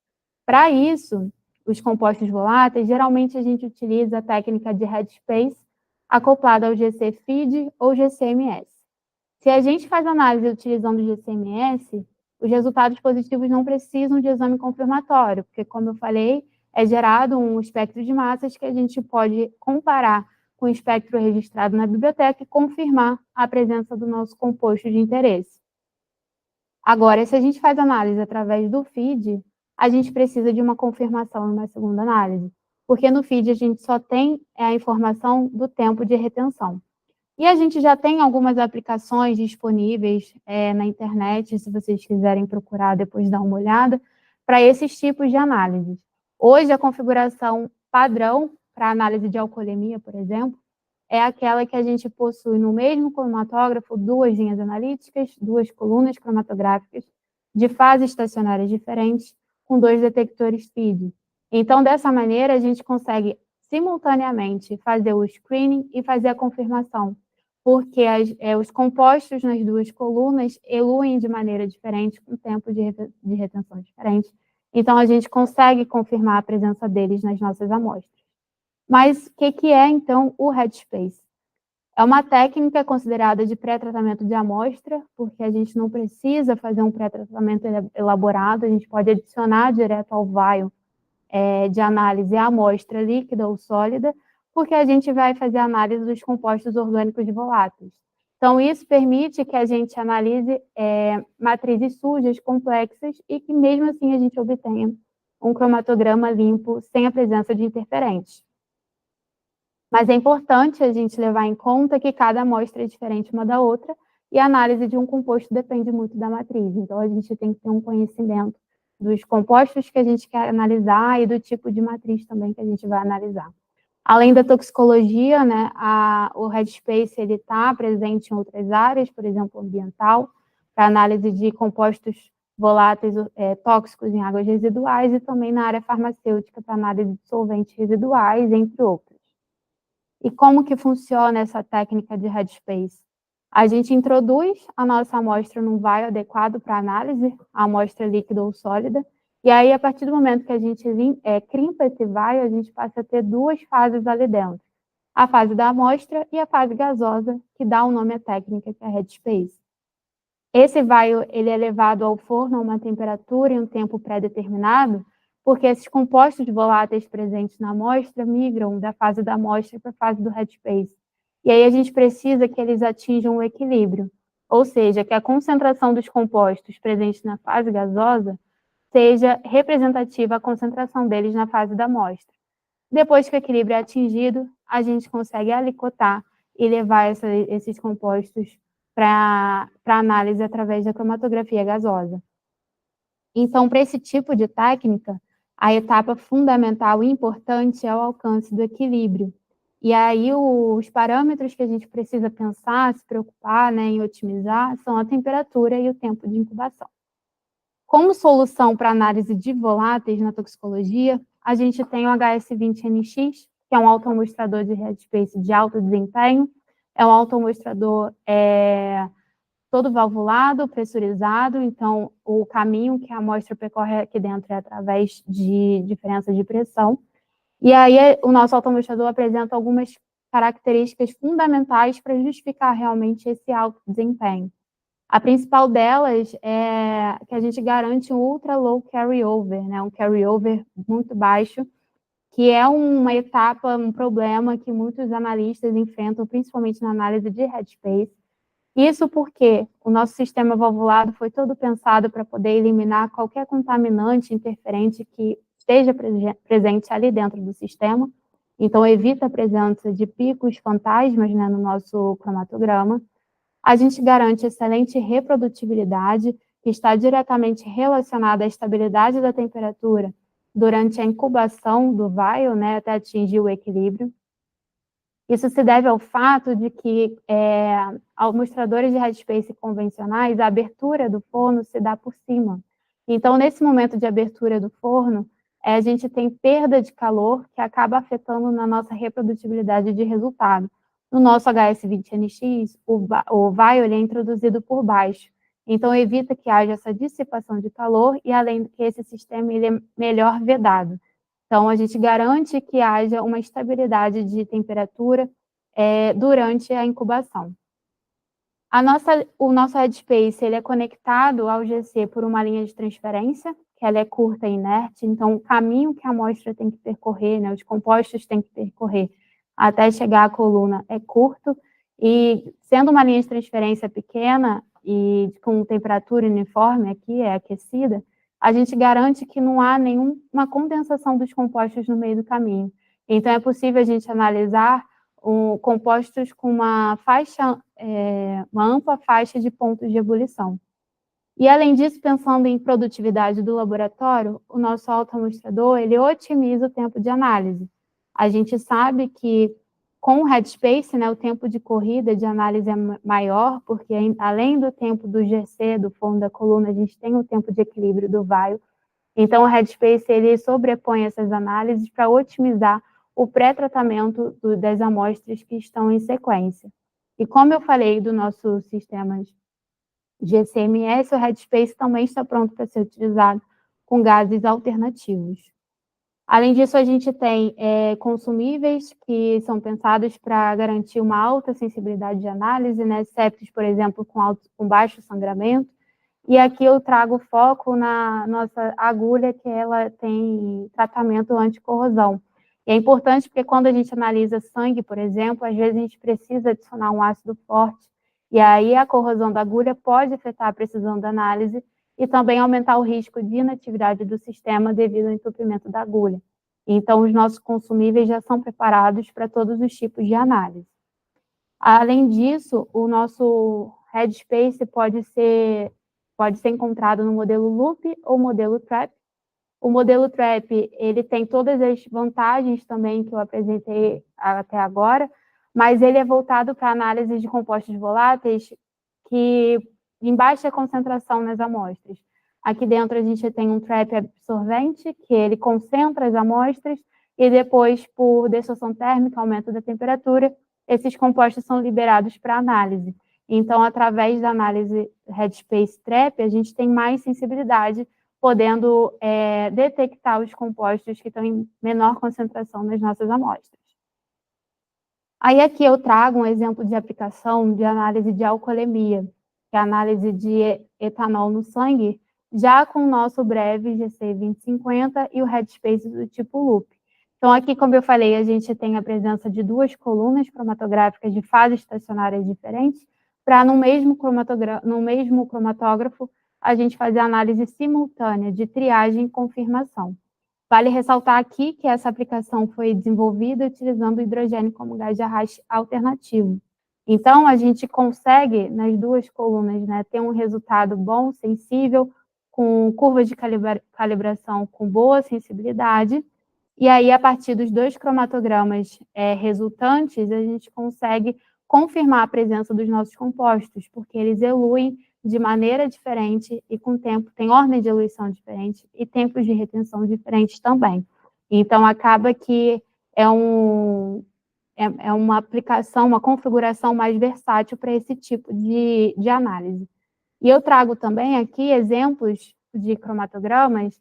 Para isso, os compostos voláteis, geralmente a gente utiliza a técnica de headspace acoplada ao GC-FID ou GCMS. Se a gente faz análise utilizando o GCMS, os resultados positivos não precisam de exame confirmatório, porque, como eu falei, é gerado um espectro de massas que a gente pode comparar com o espectro registrado na biblioteca e confirmar a presença do nosso composto de interesse. Agora, se a gente faz análise através do FID, a gente precisa de uma confirmação em uma segunda análise, porque no FID a gente só tem a informação do tempo de retenção. E a gente já tem algumas aplicações disponíveis na internet, se vocês quiserem procurar, depois dar uma olhada, para esses tipos de análises. Hoje, a configuração padrão para análise de alcoolemia, por exemplo, é aquela que a gente possui no mesmo cromatógrafo 2 linhas analíticas, 2 colunas cromatográficas de fases estacionárias diferentes, com 2 detectores FID. Então, dessa maneira, a gente consegue simultaneamente fazer o screening e fazer a confirmação, porque os compostos nas 2 colunas eluem de maneira diferente, com tempo de retenção diferente. Então, a gente consegue confirmar a presença deles nas nossas amostras. Mas o que é, então, o headspace? É uma técnica considerada de pré-tratamento de amostra, porque a gente não precisa fazer um pré-tratamento elaborado, a gente pode adicionar direto ao vial de análise a amostra líquida ou sólida, porque a gente vai fazer análise dos compostos orgânicos voláteis. Então, isso permite que a gente analise matrizes sujas, complexas, e que mesmo assim a gente obtenha um cromatograma limpo, sem a presença de interferentes. Mas é importante a gente levar em conta que cada amostra é diferente uma da outra, e a análise de um composto depende muito da matriz. Então, a gente tem que ter um conhecimento dos compostos que a gente quer analisar e do tipo de matriz também que a gente vai analisar. Além da toxicologia, né, o headspace está presente em outras áreas, por exemplo, ambiental, para análise de compostos voláteis tóxicos em águas residuais, e também na área farmacêutica para análise de solventes residuais, entre outros. E como que funciona essa técnica de headspace? A gente introduz a nossa amostra num vial adequado para análise, a amostra líquida ou sólida, e aí, a partir do momento que a gente crimpa esse vial, a gente passa a ter 2 fases ali dentro. A fase da amostra e a fase gasosa, que dá o nome à técnica, que é a headspace. Esse vial ele é levado ao forno a uma temperatura e um tempo pré-determinado, porque esses compostos voláteis presentes na amostra migram da fase da amostra para a fase do headspace. E aí a gente precisa que eles atinjam o equilíbrio, ou seja, que a concentração dos compostos presentes na fase gasosa seja representativa a concentração deles na fase da amostra. Depois que o equilíbrio é atingido, a gente consegue alicotar e levar esses compostos para análise através da cromatografia gasosa. Então, para esse tipo de técnica, a etapa fundamental e importante é o alcance do equilíbrio. E aí, os parâmetros que a gente precisa pensar, se preocupar, né, em otimizar, são a temperatura e o tempo de incubação. Como solução para análise de voláteis na toxicologia, a gente tem o HS20NX, que é um autoamostrador de headspace de alto desempenho, é um autoamostrador todo valvulado, pressurizado, então o caminho que a amostra percorre aqui dentro é através de diferença de pressão. E aí o nosso autoamostrador apresenta algumas características fundamentais para justificar realmente esse alto desempenho. A principal delas é que a gente garante um ultra low carryover, né? Um carryover muito baixo, que é uma etapa, um problema que muitos analistas enfrentam, principalmente na análise de headspace. Isso porque o nosso sistema valvulado foi todo pensado para poder eliminar qualquer contaminante interferente que esteja presente ali dentro do sistema. Então, evita a presença de picos fantasmas, né, no nosso cromatograma. A gente garante excelente reprodutibilidade, que está diretamente relacionada à estabilidade da temperatura durante a incubação do vial, né, até atingir o equilíbrio. Isso se deve ao fato de que, ao mostradores de headspace convencionais, a abertura do forno se dá por cima. Então, nesse momento de abertura do forno, a gente tem perda de calor que acaba afetando na nossa reprodutibilidade de resultado. No nosso HS20NX, o vial é introduzido por baixo, então evita que haja essa dissipação de calor e, além de que esse sistema ele é melhor vedado. Então, a gente garante que haja uma estabilidade de temperatura durante a incubação. O nosso headspace ele é conectado ao GC por uma linha de transferência, que ela é curta e inerte, então o caminho que a amostra tem que percorrer, né, os compostos têm que percorrer até chegar à coluna é curto, e sendo uma linha de transferência pequena e com temperatura uniforme aqui, é aquecida, a gente garante que não há nenhuma condensação dos compostos no meio do caminho. Então, é possível a gente analisar compostos com uma ampla faixa de pontos de ebulição. E, além disso, pensando em produtividade do laboratório, o nosso autoamostrador, ele otimiza o tempo de análise. A gente sabe que, com o headspace, né, o tempo de corrida de análise é maior, porque além do tempo do GC, do forno da coluna, a gente tem o tempo de equilíbrio do vial. Então, o headspace, ele sobrepõe essas análises para otimizar o pré-tratamento das amostras que estão em sequência. E como eu falei do nosso sistema GCMS, o headspace também está pronto para ser utilizado com gases alternativos. Além disso, a gente tem consumíveis que são pensados para garantir uma alta sensibilidade de análise, né? Septos, por exemplo, com baixo sangramento. E aqui eu trago foco na nossa agulha, que ela tem tratamento anticorrosão. E é importante porque quando a gente analisa sangue, por exemplo, às vezes a gente precisa adicionar um ácido forte, e aí a corrosão da agulha pode afetar a precisão da análise e também aumentar o risco de inatividade do sistema devido ao entupimento da agulha. Então, os nossos consumíveis já são preparados para todos os tipos de análise. Além disso, o nosso headspace pode ser encontrado no modelo loop ou modelo trap. O modelo trap, ele tem todas as vantagens também que eu apresentei até agora, mas ele é voltado para análise de compostos voláteis que em baixa concentração nas amostras. Aqui dentro a gente tem um trap absorvente, que ele concentra as amostras e depois, por dessociação térmica, aumento da temperatura, esses compostos são liberados para análise. Então, através da análise headspace trap, a gente tem mais sensibilidade, podendo detectar os compostos que estão em menor concentração nas nossas amostras. Aí aqui eu trago um exemplo de aplicação de análise de alcoolemia, que é a análise de etanol no sangue, já com o nosso breve GC2050 e o headspace do tipo loop. Então, aqui, como eu falei, a gente tem a presença de duas colunas cromatográficas de fases estacionárias diferentes, para no mesmo cromatógrafo a gente fazer análise simultânea de triagem e confirmação. Vale ressaltar aqui que essa aplicação foi desenvolvida utilizando o hidrogênio como gás de arraste alternativo. Então, a gente consegue, nas duas colunas, né, ter um resultado bom, sensível, com curva de calibração com boa sensibilidade, e aí, a partir dos 2 cromatogramas resultantes, a gente consegue confirmar a presença dos nossos compostos, porque eles eluem de maneira diferente e com tempo, tem ordem de eluição diferente e tempos de retenção diferentes também. Então, acaba que é uma aplicação, uma configuração mais versátil para esse tipo de análise. E eu trago também aqui exemplos de cromatogramas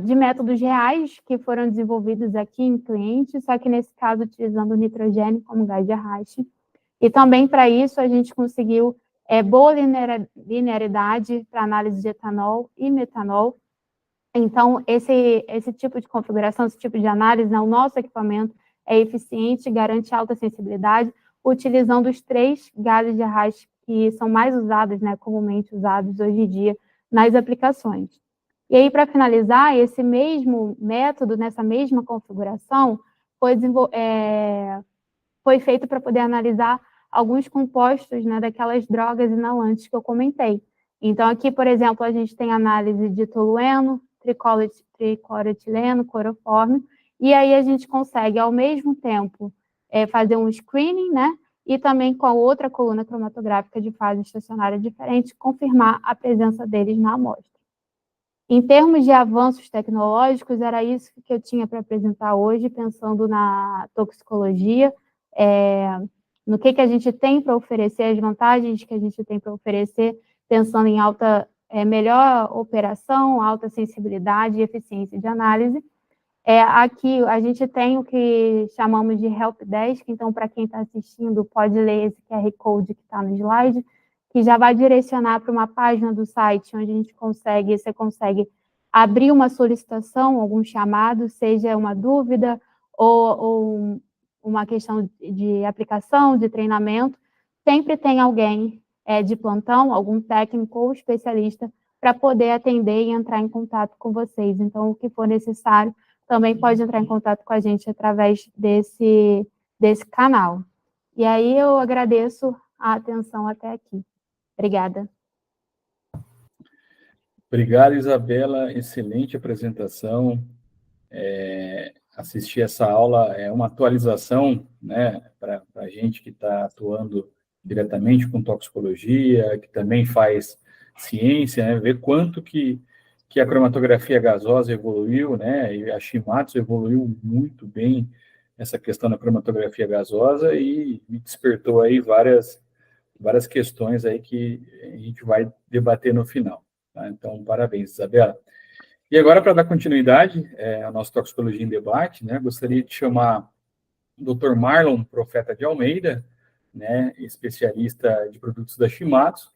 de métodos reais que foram desenvolvidos aqui em clientes, só que nesse caso utilizando o nitrogênio como gás de arraste. E também para isso a gente conseguiu boa linearidade para análise de etanol e metanol. Então, esse tipo de configuração, esse tipo de análise, né, o nosso equipamento é eficiente, garante alta sensibilidade, utilizando os 3 gases de arraste que são mais usados, né, comumente usados hoje em dia nas aplicações. E aí, para finalizar, esse mesmo método, nessa mesma configuração, foi feito para poder analisar alguns compostos, né, daquelas drogas inalantes que eu comentei. Então, aqui, por exemplo, a gente tem análise de tolueno, tricloretileno, cloroformio, e aí a gente consegue, ao mesmo tempo, fazer um screening, né, e também com a outra coluna cromatográfica de fase estacionária diferente, confirmar a presença deles na amostra. Em termos de avanços tecnológicos, era isso que eu tinha para apresentar hoje, pensando na toxicologia, no que a gente tem para oferecer, as vantagens que a gente tem para oferecer, pensando em melhor operação, alta sensibilidade e eficiência de análise. Aqui a gente tem o que chamamos de helpdesk, então para quem está assistindo pode ler esse QR Code que está no slide, que já vai direcionar para uma página do site onde você consegue abrir uma solicitação, algum chamado, seja uma dúvida ou uma questão de aplicação, de treinamento, sempre tem alguém de plantão, algum técnico ou especialista para poder atender e entrar em contato com vocês. Então, o que for necessário, também pode entrar em contato com a gente através desse canal. E aí eu agradeço a atenção até aqui. Obrigada. Obrigado, Isabela. Excelente apresentação. Assistir essa aula é uma atualização, né, para a gente que está atuando diretamente com toxicologia, que também faz ciência, né, ver quanto que a cromatografia gasosa evoluiu, né, e a Shimadzu evoluiu muito bem essa questão da cromatografia gasosa e me despertou aí várias questões aí que a gente vai debater no final. Tá? Então, parabéns, Isabela. E agora, para dar continuidade ao nosso Toxicologia em Debate, né, gostaria de chamar o Dr. Marlon Profeta de Almeida, né, especialista de produtos da Shimadzu,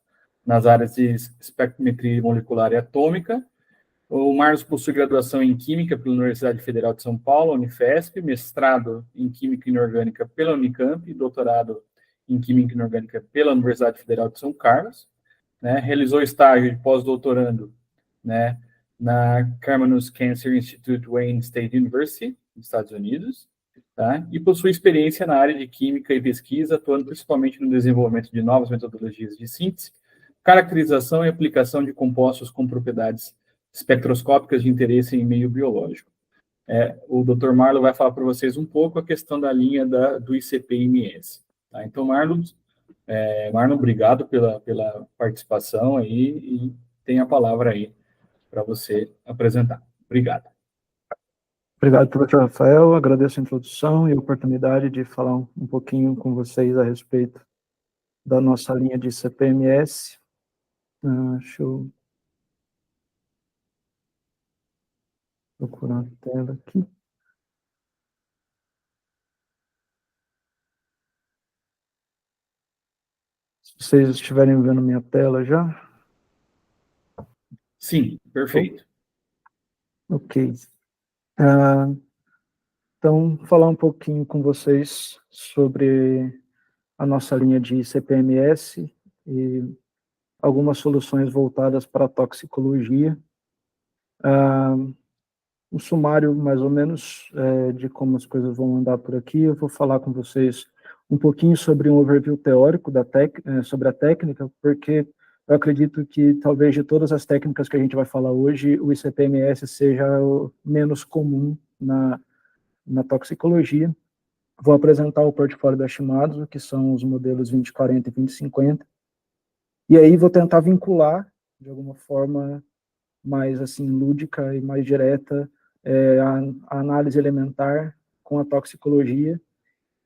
nas áreas de espectrometria molecular e atômica. O Marlos possui graduação em Química pela Universidade Federal de São Paulo, Unifesp, mestrado em Química Inorgânica pela Unicamp e doutorado em Química Inorgânica pela Universidade Federal de São Carlos, né, realizou estágio de pós-doutorando, né, na Karmanos Cancer Institute, Wayne State University, nos Estados Unidos, tá, e possui experiência na área de química e pesquisa, atuando principalmente no desenvolvimento de novas metodologias de síntese, caracterização e aplicação de compostos com propriedades espectroscópicas de interesse em meio biológico. O Dr. Marlon vai falar para vocês um pouco a questão da linha do ICP-MS. Tá? Então, Marlon, obrigado pela participação aí e tem a palavra aí para você apresentar. Obrigado. Obrigado, professor Rafael. Agradeço a introdução e a oportunidade de falar um pouquinho com vocês a respeito da nossa linha de ICP-MS. Deixa eu procurar a tela aqui. Se vocês estiverem vendo minha tela já. Sim, perfeito. Ok. Então, falar um pouquinho com vocês sobre a nossa linha de ICP-MS e algumas soluções voltadas para a toxicologia. Um sumário, mais ou menos, de como as coisas vão andar por aqui. Eu vou falar com vocês um pouquinho sobre um overview teórico sobre a técnica, porque eu acredito que, talvez, de todas as técnicas que a gente vai falar hoje, o ICP-MS seja o menos comum na toxicologia. Vou apresentar o portfólio da Shimadzu, que são os modelos 2040 e 2050, e aí vou tentar vincular, de alguma forma mais assim lúdica e mais direta, a análise elementar com a toxicologia.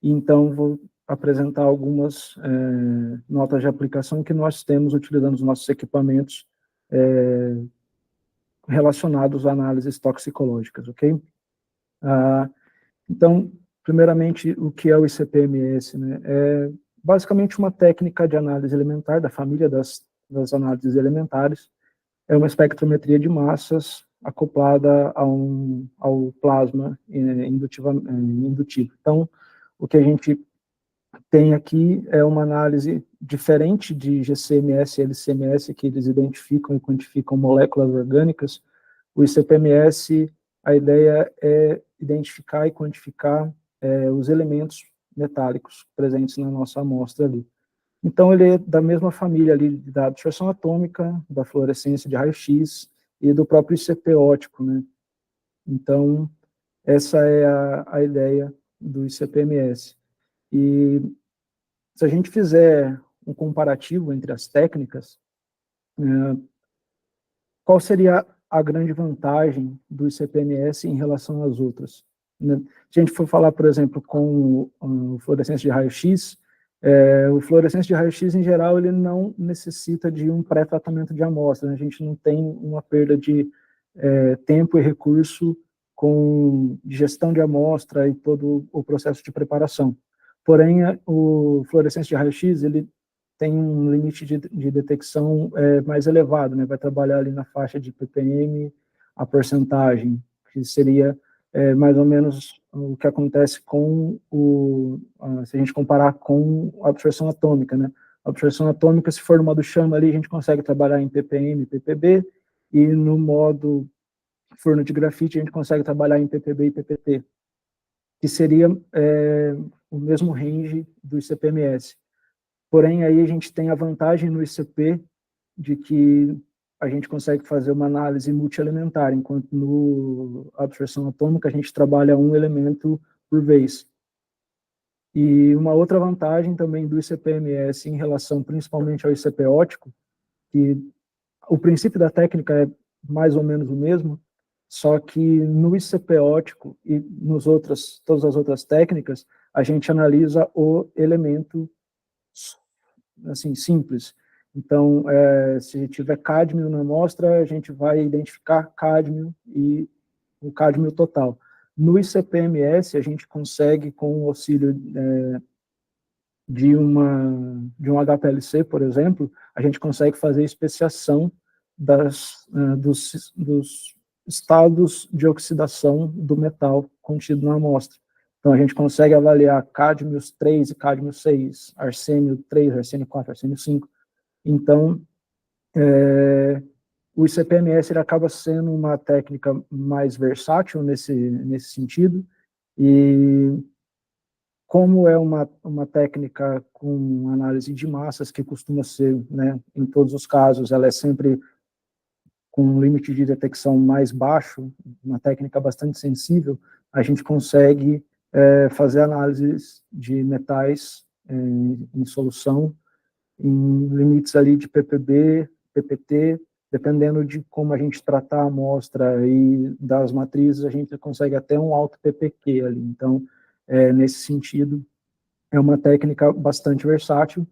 E então vou apresentar algumas notas de aplicação que nós temos utilizando os nossos equipamentos relacionados a análises toxicológicas, ok? Então, primeiramente, o que é o ICP-MS, né? É basicamente uma técnica de análise elementar da família das análises elementares. É uma espectrometria de massas acoplada ao plasma indutivo. Então, o que a gente tem aqui é uma análise diferente de GCMS e LCMS, que eles identificam e quantificam moléculas orgânicas. O ICP-MS, a ideia é identificar e quantificar os elementos metálicos presentes na nossa amostra ali. Então, ele é da mesma família ali da absorção atômica, da fluorescência de raio-x e do próprio ICP óptico, né? Então, essa é a ideia do ICP-MS. E se a gente fizer um comparativo entre as técnicas, qual seria a grande vantagem do ICP-MS em relação às outras? Né? Se a gente for falar, por exemplo, com o fluorescência de raio-x, o fluorescência de raio-x, em geral, ele não necessita de um pré-tratamento de amostra, né? A gente não tem uma perda de tempo e recurso com gestão de amostra e todo o processo de preparação. Porém, o fluorescência de raio-x, ele tem um limite de detecção mais elevado, né? Vai trabalhar ali na faixa de ppm, a porcentagem, que seria mais ou menos o que acontece com se a gente comparar com a absorção atômica, né? A absorção atômica, se for no modo chama ali, a gente consegue trabalhar em ppm, ppb, e no modo forno de grafite, a gente consegue trabalhar em ppb e ppt, que seria o mesmo range do ICP-MS. Porém, aí a gente tem a vantagem no ICP de que a gente consegue fazer uma análise multielementar, enquanto no absorção atômica a gente trabalha um elemento por vez. E uma outra vantagem também do ICP-MS em relação principalmente ao ICP óptico, que o princípio da técnica é mais ou menos o mesmo, só que no ICP óptico e todas as outras técnicas, a gente analisa o elemento assim, simples. Então, se tiver cádmio na amostra, a gente vai identificar cádmio e o cádmio total. No ICP-MS, a gente consegue, com o auxílio de um HPLC, por exemplo, a gente consegue fazer especiação dos estados de oxidação do metal contido na amostra. Então, a gente consegue avaliar cádmio 3 e cádmio 6, arsênio 3, arsênio 4, arsênio 5. Então, o ICP-MS ele acaba sendo uma técnica mais versátil nesse sentido, e como é uma técnica com análise de massas, que costuma ser, né, em todos os casos, ela é sempre com um limite de detecção mais baixo, uma técnica bastante sensível, a gente consegue fazer análises de metais em solução, em limites ali de ppb, ppt, dependendo de como a gente tratar a amostra e das matrizes, a gente consegue até um alto ppq ali. Então, nesse sentido, é uma técnica bastante versátil.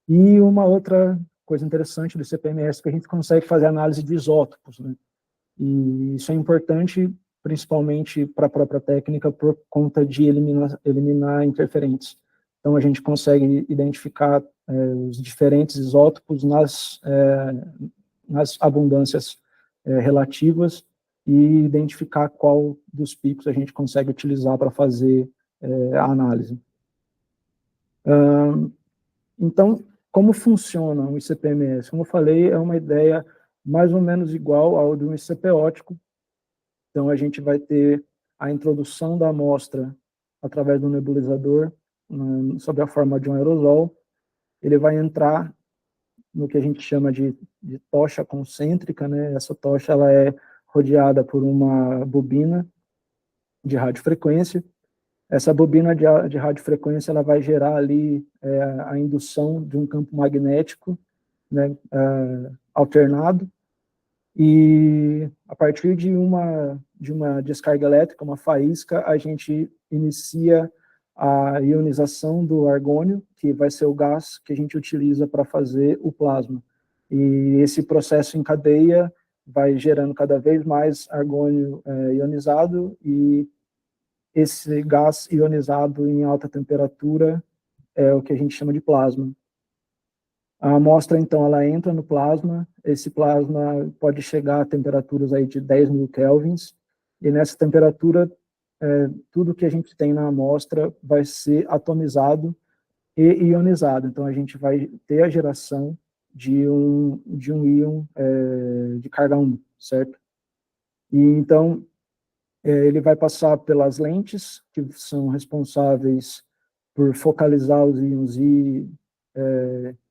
E uma outra coisa interessante do ICP-MS é que a gente consegue fazer análise de isótopos, né? E isso é importante, principalmente para a própria técnica, por conta de eliminar interferentes. Então, a gente consegue identificar os diferentes isótopos nas abundâncias relativas e identificar qual dos picos a gente consegue utilizar para fazer a análise. Então, como funciona um ICP-MS? Como eu falei, é uma ideia mais ou menos igual ao de um ICP óptico. Então, a gente vai ter a introdução da amostra através do nebulizador, sob a forma de um aerosol. Ele vai entrar no que a gente chama de tocha concêntrica, né? Essa tocha ela é rodeada por uma bobina de radiofrequência. Essa bobina de radiofrequência ela vai gerar ali a indução de um campo magnético, né, alternado, e a partir de uma descarga elétrica, uma faísca, a gente inicia a ionização do argônio, que vai ser o gás que a gente utiliza para fazer o plasma. E esse processo em cadeia vai gerando cada vez mais argônio ionizado, e esse gás ionizado em alta temperatura é o que a gente chama de plasma. A amostra, então, ela entra no plasma, esse plasma pode chegar a temperaturas aí de 10.000 kelvins, e nessa temperatura, tudo que a gente tem na amostra vai ser atomizado e ionizado, então a gente vai ter a geração de um íon de carga 1, certo? E então, ele vai passar pelas lentes, que são responsáveis por focalizar os íons e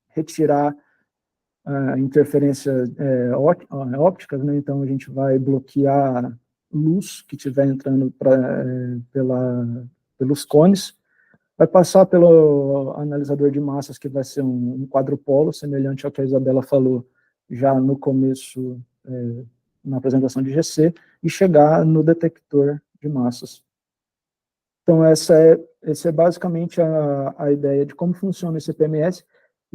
retirar interferências ópticas, né? Então a gente vai bloquear luz que estiver entrando pelos cones, vai passar pelo analisador de massas, que vai ser um quadrupolo, semelhante ao que a Isabela falou já no começo, na apresentação de GC, e chegar no detector de massas. Então essa é basicamente a ideia de como funciona o ICP-MS,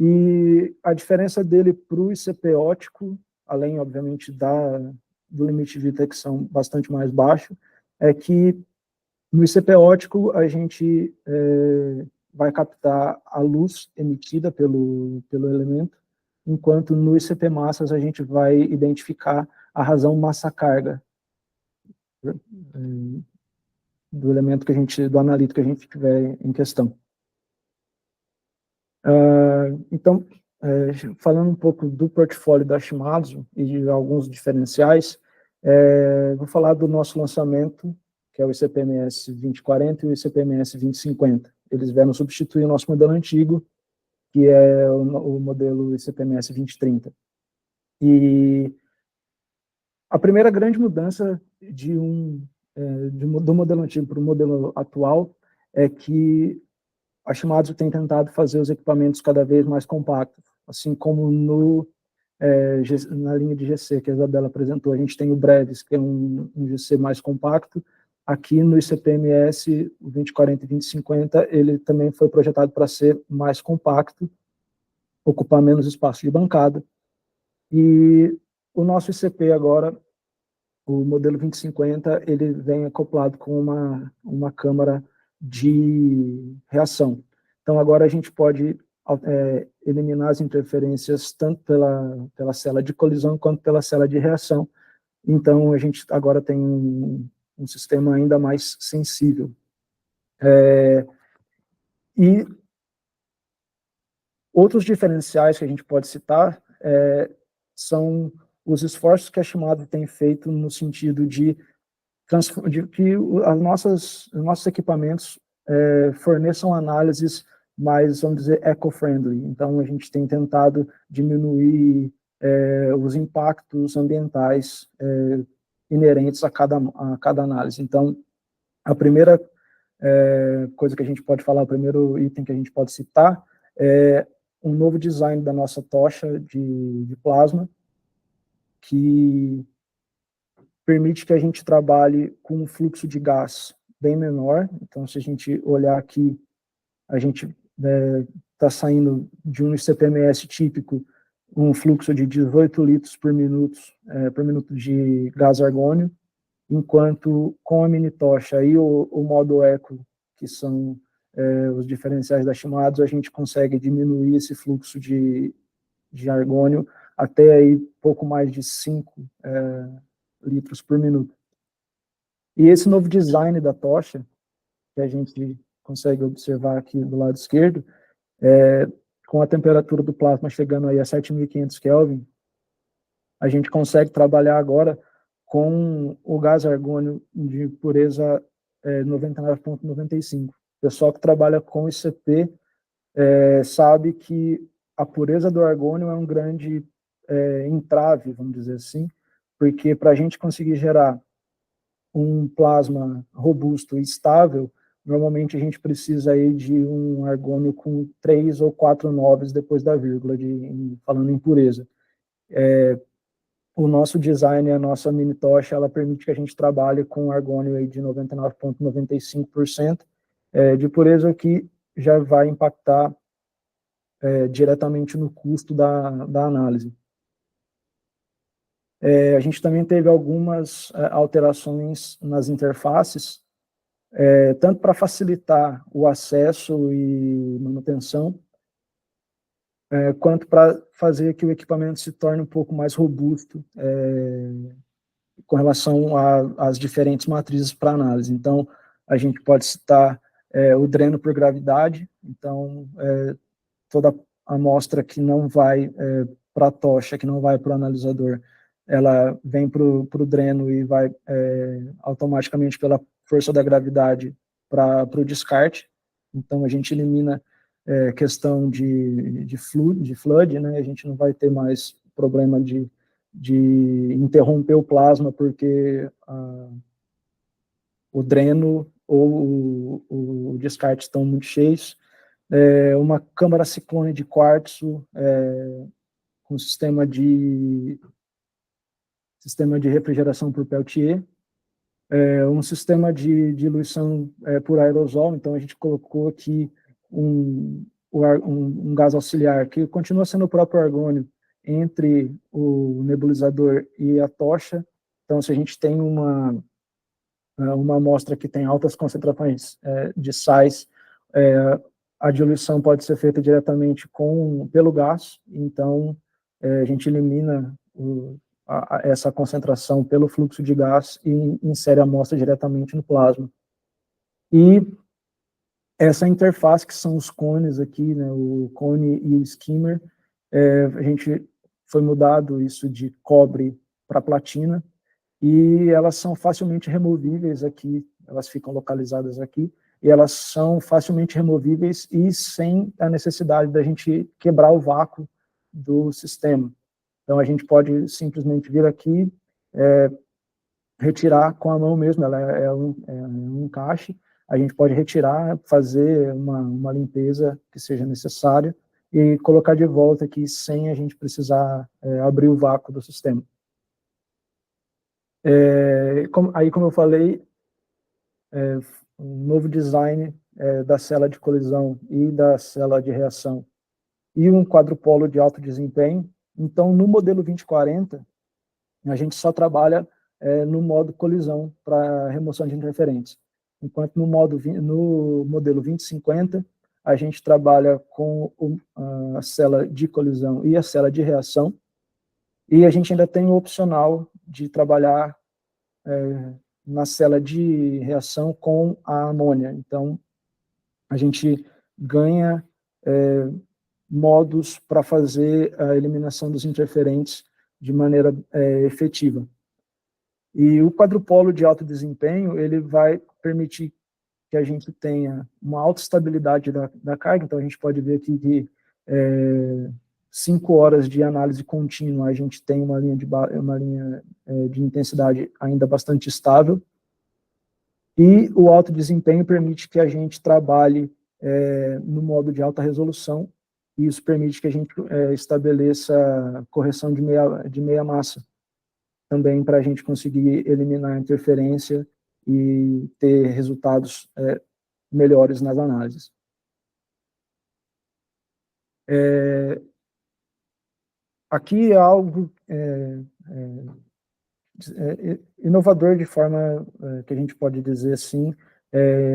e a diferença dele para o ICP óptico, além, obviamente, do limite de detecção bastante mais baixo, é que no ICP óptico a gente vai captar a luz emitida pelo elemento, enquanto no ICP massas a gente vai identificar a razão massa-carga do elemento do analito que a gente tiver em questão. Então, falando um pouco do portfólio da Shimadzu e de alguns diferenciais, vou falar do nosso lançamento, que é o ICP-MS 2040 e o ICP-MS 2050. Eles vieram substituir o nosso modelo antigo, que é o modelo ICP-MS 2030. E a primeira grande mudança do modelo antigo para o modelo atual é que a Shimadzu tem tentado fazer os equipamentos cada vez mais compactos, assim como na linha de GC que a Isabela apresentou. A gente tem o Brevis, que é um GC mais compacto. Aqui no ICP-MS, o 2040 e 2050, ele também foi projetado para ser mais compacto, ocupar menos espaço de bancada. E o nosso ICP agora, o modelo 2050, ele vem acoplado com uma câmara de reação. Então, agora a gente pode eliminar as interferências tanto pela cela de colisão quanto pela cela de reação. Então, a gente agora tem um sistema ainda mais sensível. E outros diferenciais que a gente pode citar são os esforços que a Shimadzu tem feito no sentido de que os nossos equipamentos forneçam análises mais, vamos dizer, eco-friendly. Então, a gente tem tentado diminuir os impactos ambientais inerentes a cada análise. Então, a primeira coisa que a gente pode falar, o primeiro item que a gente pode citar é um novo design da nossa tocha de plasma, que permite que a gente trabalhe com um fluxo de gás bem menor. Então, se a gente olhar aqui, a gente está saindo de um ICP-MS típico, um fluxo de 18 litros por minuto de gás argônio, enquanto com a mini tocha e o modo eco, que são os diferenciais da Shimadzu, a gente consegue diminuir esse fluxo de argônio até aí pouco mais de 5 litros por minuto. E esse novo design da tocha, que a gente consegue observar aqui do lado esquerdo, com a temperatura do plasma chegando aí a 7.500 Kelvin, a gente consegue trabalhar agora com o gás argônio de pureza 99,95. O pessoal que trabalha com ICP sabe que a pureza do argônio é um grande entrave, vamos dizer assim, porque para a gente conseguir gerar um plasma robusto e estável, normalmente a gente precisa aí de um argônio com 3 ou 4 noves depois da vírgula, falando em pureza. O nosso design, a nossa mini tocha, ela permite que a gente trabalhe com argônio aí de 99,95% de pureza, que já vai impactar diretamente no custo da análise. A gente também teve algumas alterações nas interfaces, tanto para facilitar o acesso e manutenção, quanto para fazer que o equipamento se torne um pouco mais robusto com relação às diferentes matrizes para análise. Então, a gente pode citar o dreno por gravidade, então, toda amostra que não vai para a tocha, que não vai para o analisador, ela vem para o dreno e vai automaticamente pela força da gravidade para o descarte. Então, a gente elimina questão de flood, né? A gente não vai ter mais problema de interromper o plasma porque o dreno ou o descarte estão muito cheios. Uma câmara ciclone de quartzo com sistema de refrigeração por Peltier, um sistema de diluição por aerosol. Então a gente colocou aqui um gás auxiliar que continua sendo o próprio argônio entre o nebulizador e a tocha. Então, se a gente tem uma amostra que tem altas concentrações de sais, a diluição pode ser feita diretamente pelo gás. Então, a gente elimina essa concentração pelo fluxo de gás e insere a amostra diretamente no plasma. E essa interface, que são os cones aqui, né, o cone e o skimmer, a gente foi mudado isso de cobre para platina, e elas são facilmente removíveis aqui, elas ficam localizadas aqui, e elas são facilmente removíveis e sem a necessidade da gente quebrar o vácuo do sistema. Então, a gente pode simplesmente vir aqui, retirar com a mão mesmo, ela é um encaixe, a gente pode retirar, fazer uma limpeza que seja necessária e colocar de volta aqui sem a gente precisar abrir o vácuo do sistema. Como eu falei, um novo design da cela de colisão e da cela de reação e um quadrupolo de alto desempenho. Então, no modelo 2040, a gente só trabalha no modo colisão para remoção de interferentes, enquanto no modelo 2050, a gente trabalha com a cela de colisão e a cela de reação, e a gente ainda tem o opcional de trabalhar na cela de reação com a amônia. Então, a gente ganha modos para fazer a eliminação dos interferentes de maneira efetiva. E o quadrupolo de alto desempenho, ele vai permitir que a gente tenha uma alta estabilidade da carga. Então, a gente pode ver aqui que 5 horas de análise contínua, a gente tem uma linha de intensidade ainda bastante estável. E o alto desempenho permite que a gente trabalhe no modo de alta resolução, e isso permite que a gente estabeleça correção de meia massa, também para a gente conseguir eliminar a interferência e ter resultados melhores nas análises. Aqui é algo inovador de forma que a gente pode dizer assim,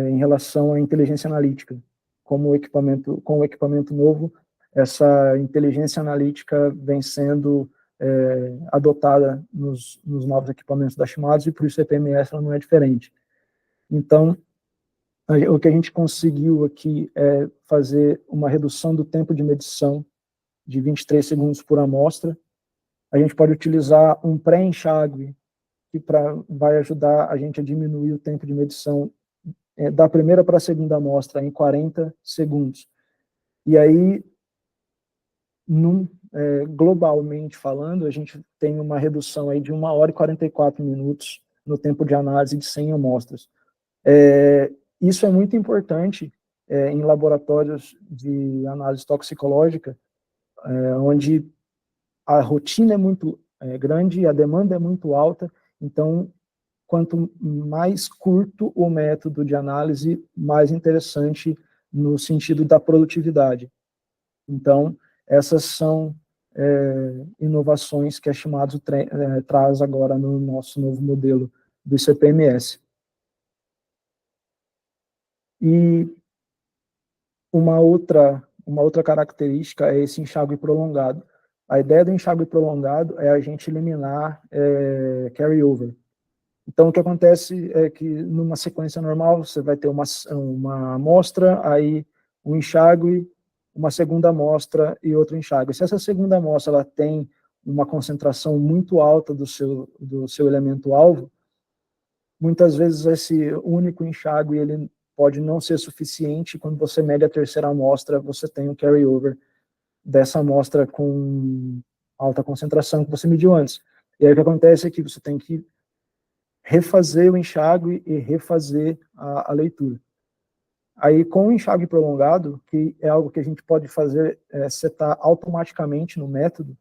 em relação à inteligência analítica. Com o equipamento novo, essa inteligência analítica vem sendo adotada nos novos equipamentos da Shimadzu, e por isso a CPMS ela não é diferente. Então, O que a gente conseguiu aqui é fazer uma redução do tempo de medição de 23 segundos por amostra. A gente pode utilizar um pré-enxágue, que vai ajudar a gente a diminuir o tempo de medição da primeira para a segunda amostra em 40 segundos. E aí, globalmente falando, a gente tem uma redução aí de 1 hora e 44 minutos no tempo de análise de 100 amostras. Isso é muito importante em laboratórios de análise toxicológica, onde a rotina é muito grande e a demanda é muito alta, então, quanto mais curto o método de análise, mais interessante no sentido da produtividade. Então, essas são inovações que a Shimadzu traz agora no nosso novo modelo do ICP-MS. E uma outra característica é esse enxágue prolongado. A ideia do enxágue prolongado é a gente eliminar carry-over. Então, o que acontece é que, numa sequência normal, você vai ter uma amostra, aí um enxágue, uma segunda amostra e outro enxágue. Se essa segunda amostra ela tem uma concentração muito alta do seu elemento-alvo, muitas vezes esse único enxágue ele pode não ser suficiente. Quando você mede a terceira amostra, você tem um carry-over dessa amostra com alta concentração que você mediu antes. E aí o que acontece é que você tem que refazer o enxágue e refazer a leitura. Aí, com o enxágue prolongado, que é algo que a gente pode fazer, setar automaticamente no método,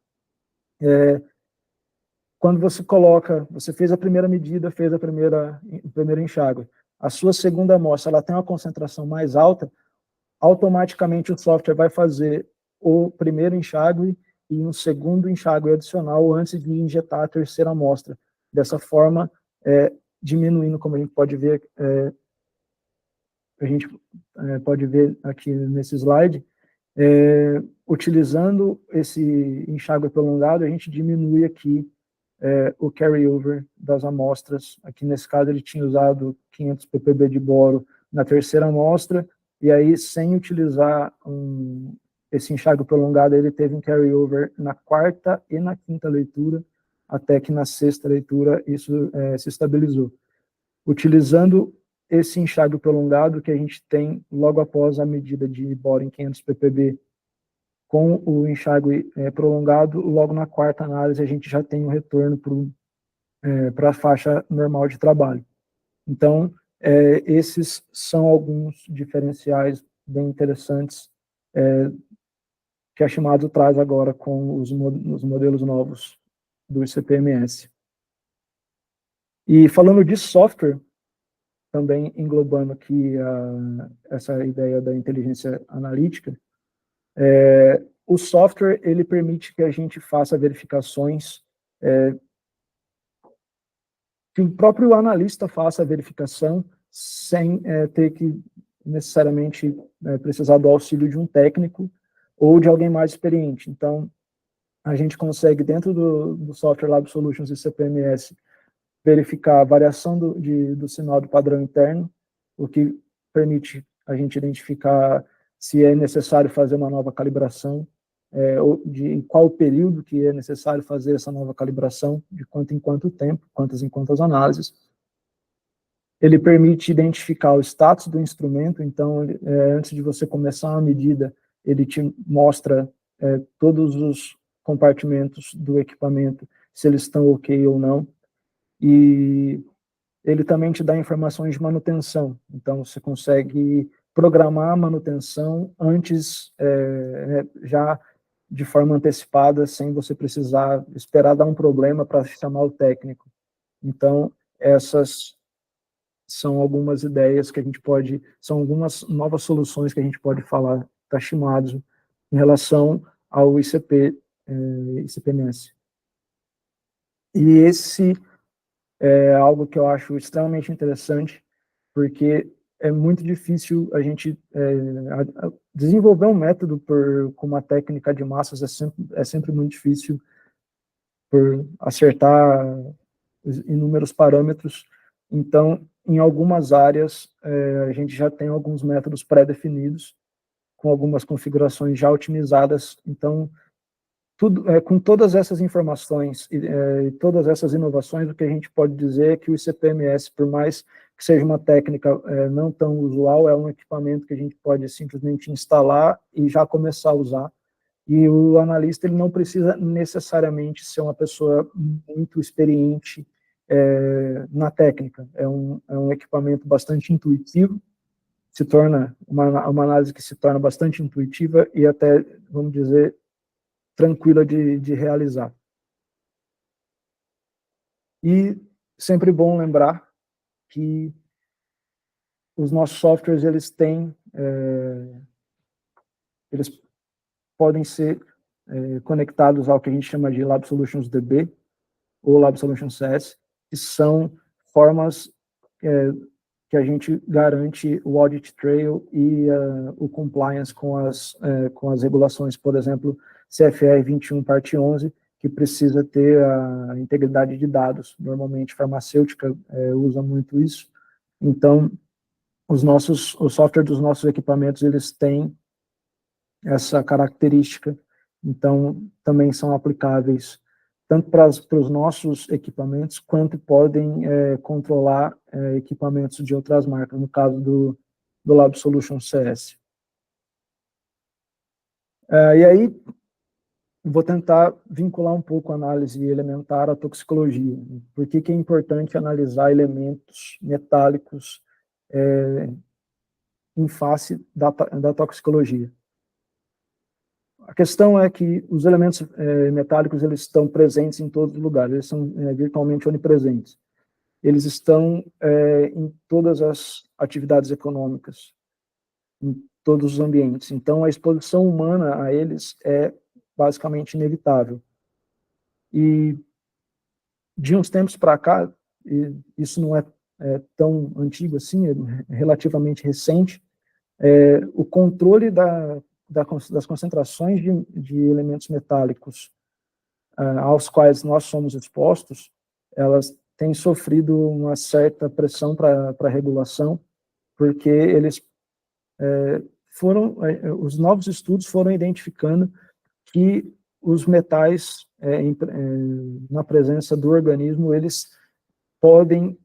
quando você fez a primeira medida, fez o primeiro enxágue, a sua segunda amostra ela tem uma concentração mais alta, automaticamente o software vai fazer o primeiro enxágue e um segundo enxágue adicional antes de injetar a terceira amostra. Dessa forma, diminuindo, como a gente pode ver, aqui nesse slide, utilizando esse enxágue prolongado, a gente diminui aqui o carry-over das amostras. Aqui nesse caso ele tinha usado 500 ppb de boro na terceira amostra, e aí sem utilizar esse enxágue prolongado, ele teve um carry-over na quarta e na quinta leitura, até que na sexta leitura isso se estabilizou. Utilizando esse enxágue prolongado que a gente tem logo após a medida de boro em 500 ppb, com o enxágue prolongado, logo na quarta análise a gente já tem um retorno para a faixa normal de trabalho. Então, esses são alguns diferenciais bem interessantes que a Shimadzu traz agora com os modelos novos do ICP-MS. E falando de software, também englobando aqui essa ideia da inteligência analítica, o software ele permite que a gente faça verificações, que o próprio analista faça a verificação sem ter que necessariamente precisar do auxílio de um técnico ou de alguém mais experiente. Então, a gente consegue, dentro do software Lab Solutions e CPMS, verificar a variação do sinal do padrão interno, o que permite a gente identificar se é necessário fazer uma nova calibração, ou em qual período que é necessário fazer essa nova calibração, de quanto em quanto tempo, quantas em quantas análises. Ele permite identificar o status do instrumento, então, antes de você começar uma medida, ele te mostra todos os compartimentos do equipamento, se eles estão ok ou não, e ele também te dá informações de manutenção, então você consegue programar a manutenção antes, já de forma antecipada, sem você precisar esperar dar um problema para chamar o técnico. Então, essas são algumas ideias que a gente pode, são algumas novas soluções que a gente pode falar da Shimadzu em relação ao ICP-MS. E esse é algo que eu acho extremamente interessante, porque é muito difícil a gente desenvolver um método com uma técnica de massas, é sempre muito difícil por acertar inúmeros parâmetros. Então, em algumas áreas, a gente já tem alguns métodos pré-definidos, com algumas configurações já otimizadas. Então, com todas essas informações e todas essas inovações, o que a gente pode dizer é que o ICP-MS, por mais que seja uma técnica não tão usual, é um equipamento que a gente pode simplesmente instalar e já começar a usar. E o analista ele não precisa necessariamente ser uma pessoa muito experiente na técnica. É um equipamento bastante intuitivo, se torna uma análise que se torna bastante intuitiva e até, vamos dizer, tranquila de realizar. E sempre bom lembrar que os nossos softwares, eles podem ser conectados ao que a gente chama de Lab Solutions DB ou Lab Solutions CS, que são formas que a gente garante o audit trail e o compliance com as regulações, por exemplo, CFR 21, parte 11, que precisa ter a integridade de dados. Normalmente, farmacêutica usa muito isso. Então, o software dos nossos equipamentos, eles têm essa característica, então, também são aplicáveis tanto para os nossos equipamentos, quanto podem controlar equipamentos de outras marcas, no caso do Lab Solutions CS. E aí, vou tentar vincular um pouco a análise elementar à toxicologia. Por que é importante analisar elementos metálicos em face da toxicologia? A questão é que os elementos metálicos, eles estão presentes em todos os lugares, eles são virtualmente onipresentes. Eles estão em todas as atividades econômicas, em todos os ambientes. Então, a exposição humana a eles é basicamente inevitável. E de uns tempos para cá, e isso não é tão antigo assim, é relativamente recente, o controle das concentrações de elementos metálicos aos quais nós somos expostos, elas têm sofrido uma certa pressão para regulação, porque os novos estudos foram identificando que os metais, na presença do organismo, eles podem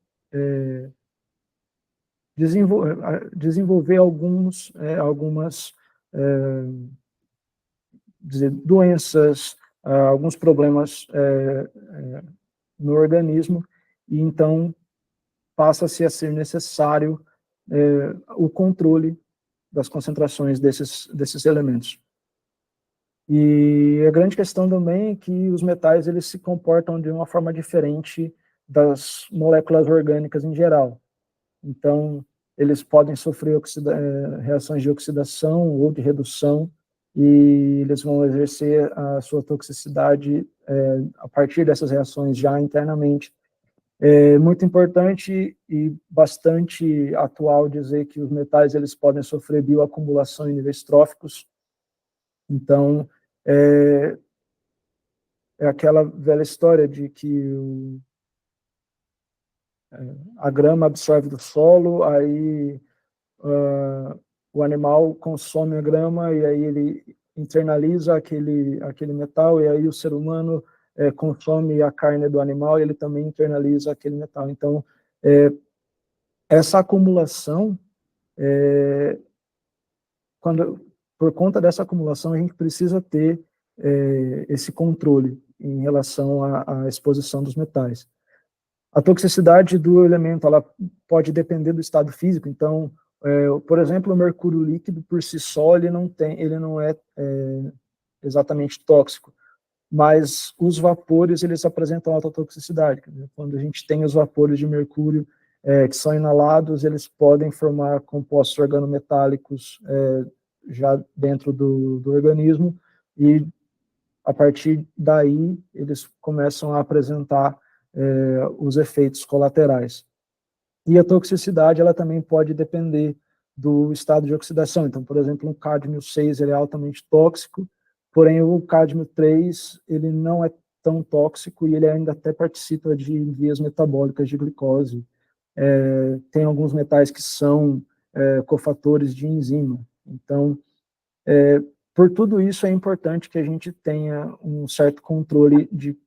desenvolver algumas doenças, alguns problemas no organismo, e então passa-se a ser necessário o controle das concentrações desses elementos. E a grande questão também é que os metais, eles se comportam de uma forma diferente das moléculas orgânicas em geral. Então, eles podem sofrer reações de oxidação ou de redução, e eles vão exercer a sua toxicidade a partir dessas reações já internamente. É muito importante e bastante atual dizer que os metais, eles podem sofrer bioacumulação em níveis tróficos. Então, é aquela velha história de que a grama absorve do solo, aí o animal consome a grama e aí ele internaliza aquele metal, e aí o ser humano consome a carne do animal e ele também internaliza aquele metal. Então, essa acumulação, por conta dessa acumulação, a gente precisa ter esse controle em relação à exposição dos metais. A toxicidade do elemento, ela pode depender do estado físico. Então, por exemplo, o mercúrio líquido por si só, ele não é exatamente tóxico, mas os vapores, eles apresentam alta toxicidade. Quando a gente tem os vapores de mercúrio que são inalados, eles podem formar compostos organometálicos já dentro do organismo, e a partir daí eles começam a apresentar os efeitos colaterais. E a toxicidade, ela também pode depender do estado de oxidação. Então, por exemplo, um cádmio 6, ele é altamente tóxico, porém o cádmio 3, ele não é tão tóxico e ele ainda até participa de vias metabólicas de glicose tem alguns metais que são cofatores de enzima. Então, por tudo isso, é importante que a gente tenha um certo controle de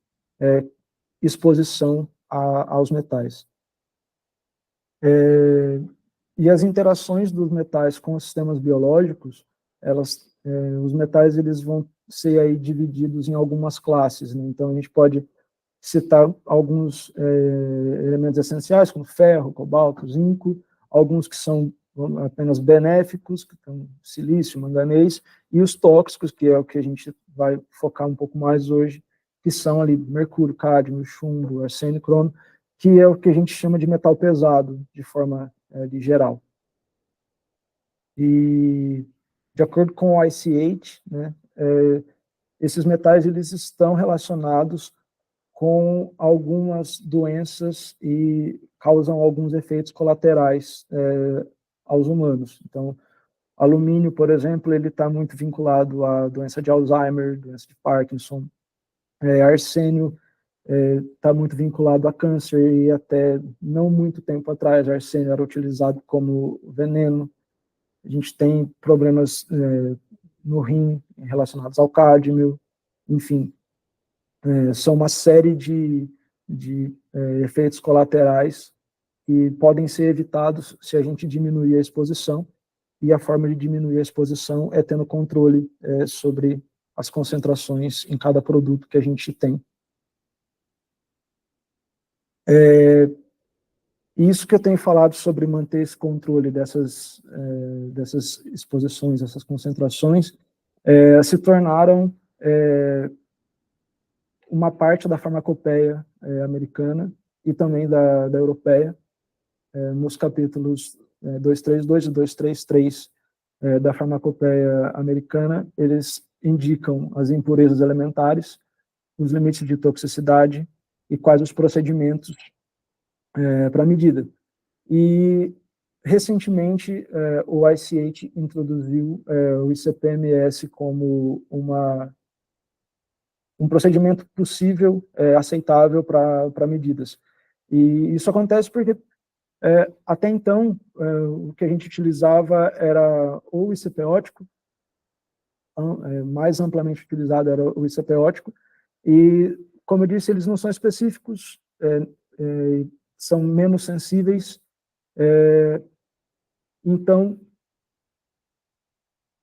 exposição aos metais. E as interações dos metais com os sistemas biológicos, os metais eles vão ser aí divididos em algumas classes, né? Então, a gente pode citar alguns elementos essenciais, como ferro, cobalto, zinco, alguns que são apenas benéficos, que são silício, manganês, e os tóxicos, que é o que a gente vai focar um pouco mais hoje, que são ali mercúrio, cádmio, chumbo, arsênio, cromo, que é o que a gente chama de metal pesado, de forma de geral. E, de acordo com o ICH, né, esses metais eles estão relacionados com algumas doenças e causam alguns efeitos colaterais aos humanos. Então, alumínio, por exemplo, ele está muito vinculado à doença de Alzheimer, doença de Parkinson. Arsênio está muito vinculado a câncer, e até não muito tempo atrás, arsênio era utilizado como veneno. A gente tem problemas no rim relacionados ao cádmio, enfim. São uma série de efeitos colaterais que podem ser evitados se a gente diminuir a exposição, e a forma de diminuir a exposição é tendo controle sobre as concentrações em cada produto que a gente tem. Isso que eu tenho falado sobre manter esse controle dessas exposições, essas concentrações, se tornaram uma parte da farmacopeia americana e também da europeia, nos capítulos 232 e 233 da farmacopeia americana, eles indicam as impurezas elementares, os limites de toxicidade e quais os procedimentos para medida. E, recentemente, o ICH introduziu o ICP-MS como um procedimento possível, aceitável para medidas. E isso acontece porque, até então, o que a gente utilizava era ou o ICP óptico, mais amplamente utilizado era o ICP óptico, e, como eu disse, eles não são específicos, são menos sensíveis, então,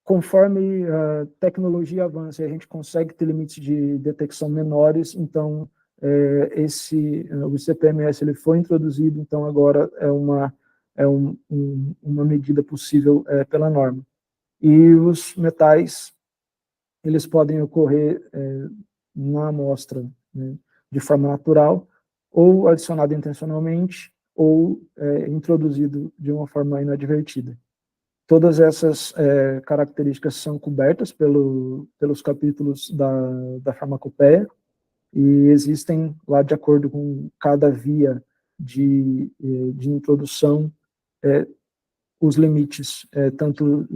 conforme a tecnologia avança e a gente consegue ter limites de detecção menores, então o ICP-MS ele foi introduzido, então agora é uma medida possível pela norma. E os metais, eles podem ocorrer na amostra, né, de forma natural, ou adicionado intencionalmente, ou introduzido de uma forma inadvertida. Todas essas características são cobertas pelos capítulos da farmacopeia, e existem lá, de acordo com cada via de introdução, os limites, tanto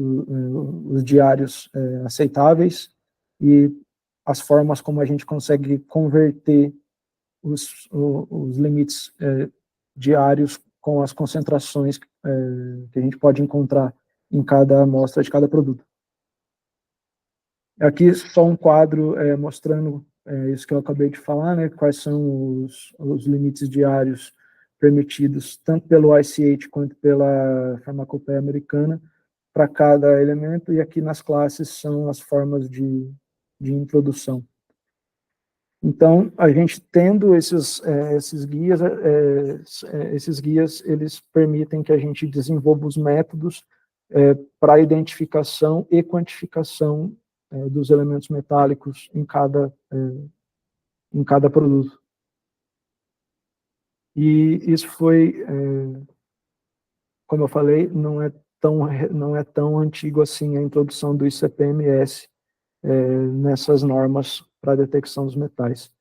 os diários aceitáveis, e as formas como a gente consegue converter os limites diários com as concentrações que a gente pode encontrar em cada amostra de cada produto. Aqui só um quadro mostrando isso que eu acabei de falar, né, quais são os limites diários permitidos, tanto pelo ICH quanto pela farmacopeia americana, para cada elemento, e aqui nas classes são as formas de introdução. Então, a gente tendo esses guias, eles permitem que a gente desenvolva os métodos para identificação e quantificação dos elementos metálicos em cada produto. E isso foi, como eu falei, não é tão antigo assim a introdução do ICP-MS nessas normas para detecção dos metais.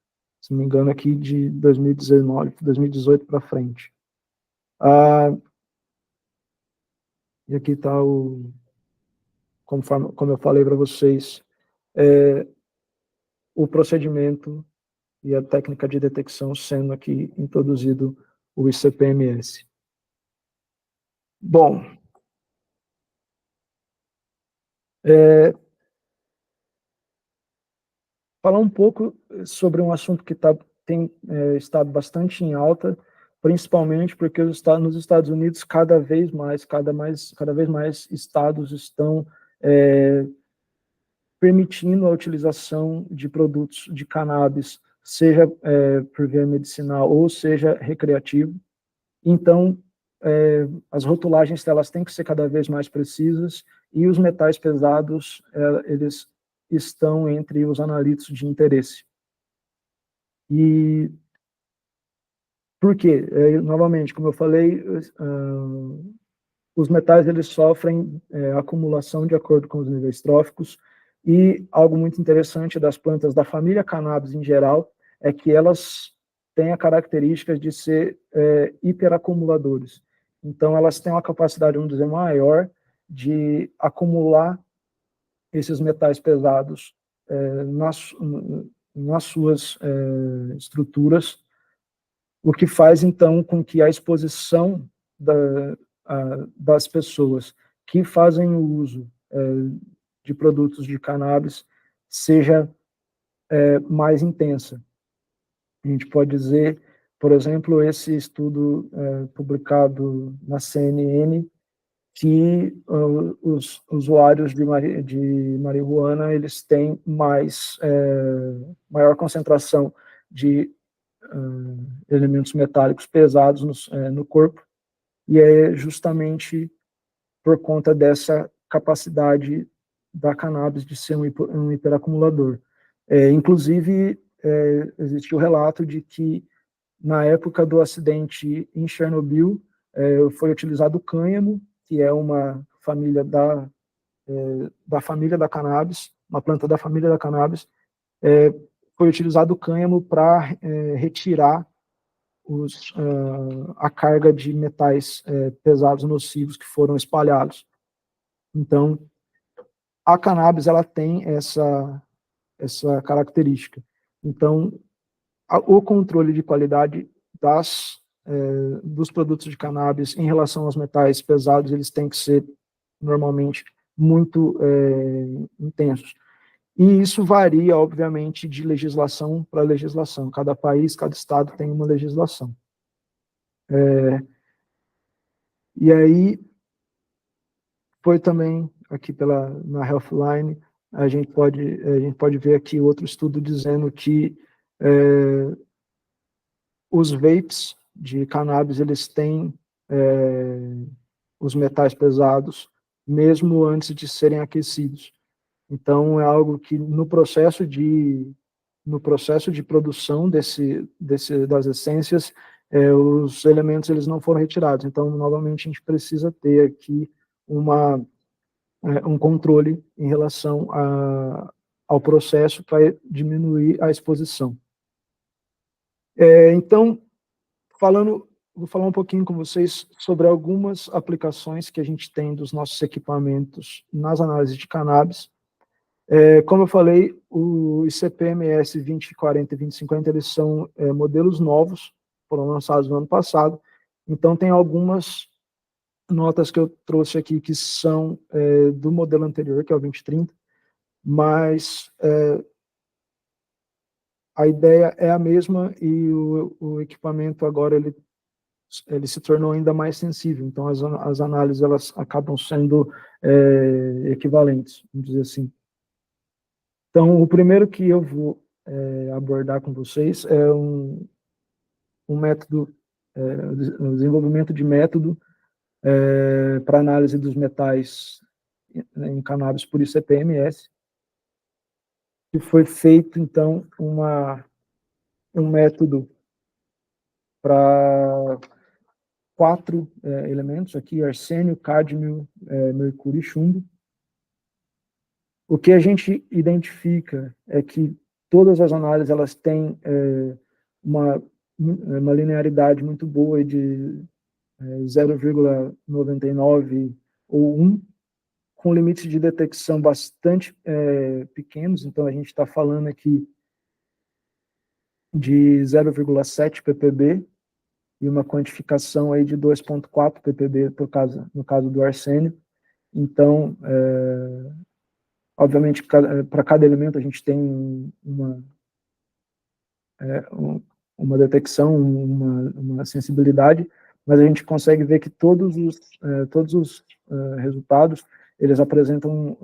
Se não me engano, aqui de 2019, 2018 para frente. E aqui está como eu falei para vocês, o procedimento e a técnica de detecção, sendo aqui introduzido o ICP-MS. Bom, falar um pouco sobre um assunto que tem estado bastante em alta, principalmente porque nos Estados Unidos cada vez mais estados estão permitindo a utilização de produtos de cannabis, seja por via medicinal ou seja recreativo. Então, as rotulagens delas têm que ser cada vez mais precisas e os metais pesados, eles estão entre os analitos de interesse. E por quê? Novamente, como eu falei, os metais eles sofrem acumulação de acordo com os níveis tróficos, e algo muito interessante das plantas da família cannabis em geral é que elas têm a característica de ser hiperacumuladores. Então, elas têm uma capacidade, vamos dizer, maior de acumular esses metais pesados nas suas estruturas, o que faz, então, com que a exposição das pessoas que fazem o uso de produtos de cannabis seja mais intensa. A gente pode dizer, por exemplo, esse estudo publicado na CNN, que os usuários de marihuana eles têm maior concentração de elementos metálicos pesados no corpo, e é justamente por conta dessa capacidade da cannabis de ser um hiperacumulador. Inclusive, existe o relato de que, na época do acidente em Chernobyl, foi utilizado o cânhamo, que é uma família da família da cannabis, uma planta da família da cannabis, foi utilizado o cânhamo para retirar a carga de metais pesados nocivos que foram espalhados. Então, a cannabis ela tem essa característica. Então, o controle de qualidade dos produtos de cannabis em relação aos metais pesados, eles têm que ser, normalmente, muito intensos. E isso varia, obviamente, de legislação para legislação. Cada país, cada estado tem uma legislação. E aí, foi também, aqui na Healthline, a gente pode ver aqui outro estudo dizendo que os vapes de cannabis, eles têm os metais pesados, mesmo antes de serem aquecidos. Então, é algo que no processo de produção das essências, os elementos eles não foram retirados. Então, novamente, a gente precisa ter aqui um controle em relação ao processo para diminuir a exposição. Então, vou falar um pouquinho com vocês sobre algumas aplicações que a gente tem dos nossos equipamentos nas análises de cannabis. Como eu falei, o ICP-MS 2040 e 2050, eles são modelos novos, foram lançados no ano passado, então tem algumas notas que eu trouxe aqui que são do modelo anterior, que é o 2030, mas a ideia é a mesma e o equipamento agora ele se tornou ainda mais sensível, então as análises elas acabam sendo equivalentes, vamos dizer assim. Então, o primeiro que eu vou abordar com vocês é um método, o desenvolvimento de método para análise dos metais em cannabis por ICP-MS, que foi feito, então, um método para 4 elementos aqui: arsênio, cádmio, mercúrio e chumbo. O que a gente identifica é que todas as análises elas têm uma linearidade muito boa de 0,99 ou 1, com limites de detecção bastante pequenos. Então, a gente está falando aqui de 0,7 ppb, e uma quantificação aí de 2,4 ppb no caso do arsênio. Então, obviamente, para cada elemento a gente tem uma detecção, uma sensibilidade, mas a gente consegue ver que todos os resultados, eles apresentam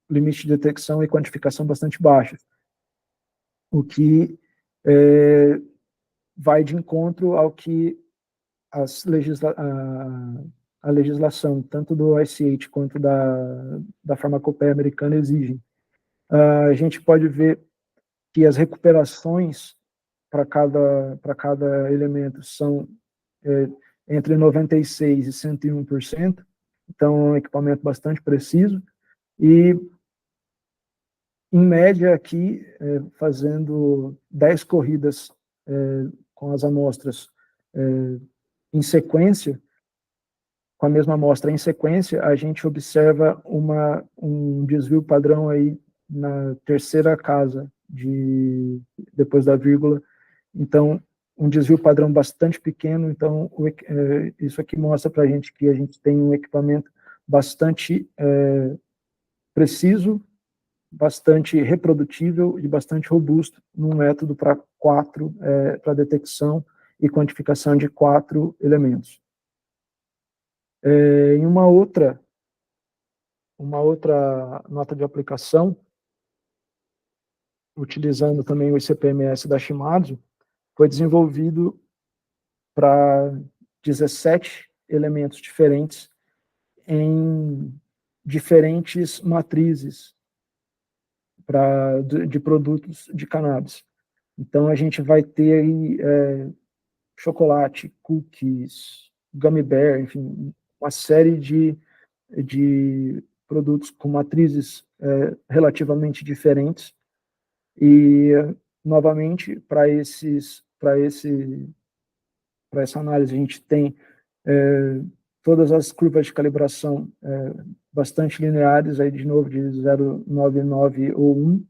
limite de detecção e quantificação bastante baixos, o que vai de encontro ao que a legislação, tanto do ICH quanto da farmacopeia americana, exigem. A gente pode ver que as recuperações para cada elemento são entre 96% e 101%, então é um equipamento bastante preciso, e em média aqui, fazendo 10 corridas com as amostras em sequência, com a mesma amostra em sequência, a gente observa um desvio padrão aí na terceira casa depois da vírgula. Então, um desvio padrão bastante pequeno. Então, isso aqui mostra para a gente que a gente tem um equipamento bastante preciso, bastante reprodutível e bastante robusto num método para detecção e quantificação de 4 elementos. Em uma outra nota de aplicação, utilizando também o ICP-MS da Shimadzu, foi desenvolvido para 17 elementos diferentes em diferentes matrizes de produtos de cannabis. Então, a gente vai ter aí chocolate, cookies, gummy bear, enfim, uma série de produtos com matrizes relativamente diferentes. E, novamente, para essa análise, a gente tem todas as curvas de calibração bastante lineares, aí de novo de 0,99 ou 1,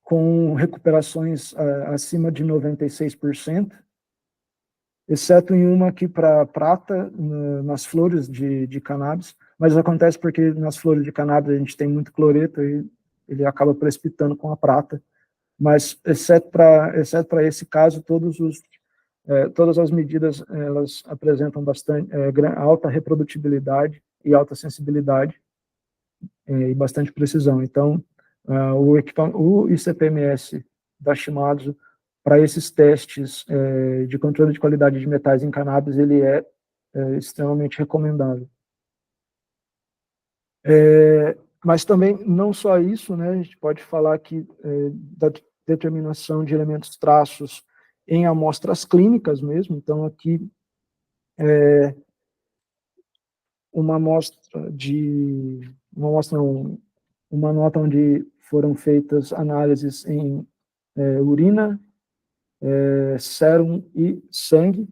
com recuperações acima de 96%, exceto em uma aqui para prata, nas flores de cannabis, mas acontece porque nas flores de cannabis a gente tem muito cloreto e ele acaba precipitando com a prata, mas exceto para esse caso, todas as medidas elas apresentam bastante alta reprodutibilidade e alta sensibilidade e bastante precisão. Então, o ICP-MS da Shimadzu, para esses testes de controle de qualidade de metais em cannabis, ele é extremamente recomendável. Mas também, não só isso, né, a gente pode falar aqui da determinação de elementos traços em amostras clínicas mesmo. Então, aqui, uma nota onde foram feitas análises em urina, sérum e sangue,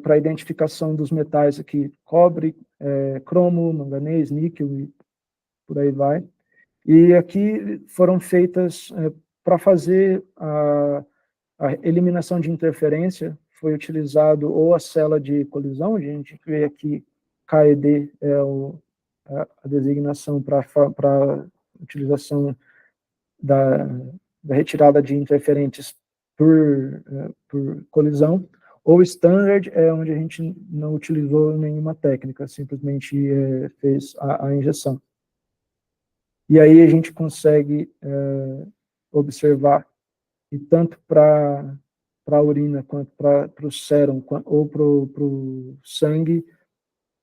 para identificação dos metais aqui, cobre, cromo, manganês, níquel e por aí vai. E aqui foram feitas, para fazer a eliminação de interferência, foi utilizado ou a cela de colisão, a gente vê aqui KED é a designação para utilização da retirada de interferentes por colisão, ou standard é onde a gente não utilizou nenhuma técnica, simplesmente fez a injeção. E aí a gente consegue observar que tanto para a urina quanto para o sérum ou para o sangue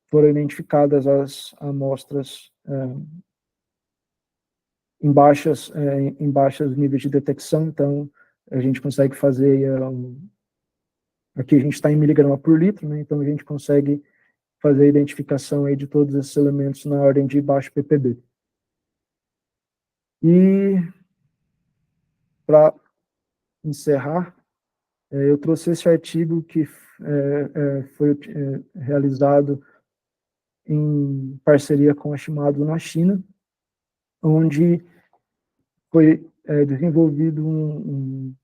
foram identificadas as amostras em baixos níveis de detecção. Então a gente consegue fazer aqui a gente está em miligrama por litro, né? Então a gente consegue fazer a identificação aí de todos esses elementos na ordem de baixo ppb. E para encerrar, eu trouxe esse artigo que foi realizado em parceria com a Shimadzu na China, onde foi desenvolvido um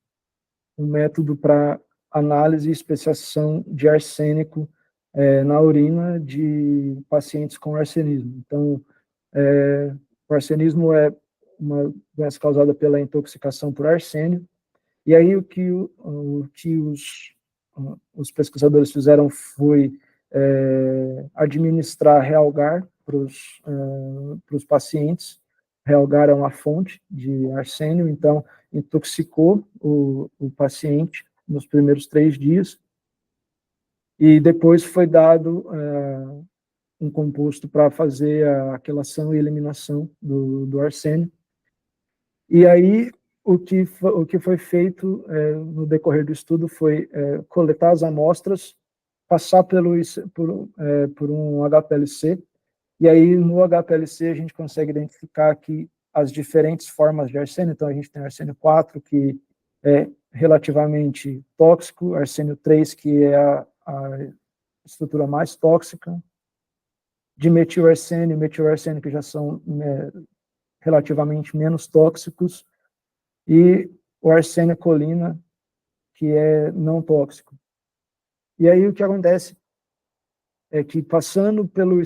método para análise e especiação de arsênico na urina de pacientes com arsenismo. Então, o arsenismo é uma doença causada pela intoxicação por arsênio, e aí o que os pesquisadores fizeram foi administrar Realgar para os pacientes. Realgar é uma fonte de arsênio, então intoxicou o paciente nos primeiros 3 dias, e depois foi dado um composto para fazer a quelação e eliminação do arsênio. E aí, o que foi feito no decorrer do estudo foi coletar as amostras, passar por um HPLC, e aí no HPLC a gente consegue identificar que as diferentes formas de arsênio. Então a gente tem arsênio 4, que é relativamente tóxico, arsênio 3, que é a estrutura mais tóxica, dimetilarsênio e metilarsênio, que já são relativamente menos tóxicos, e o arsênio colina, que é não tóxico. E aí o que acontece é que, passando pelo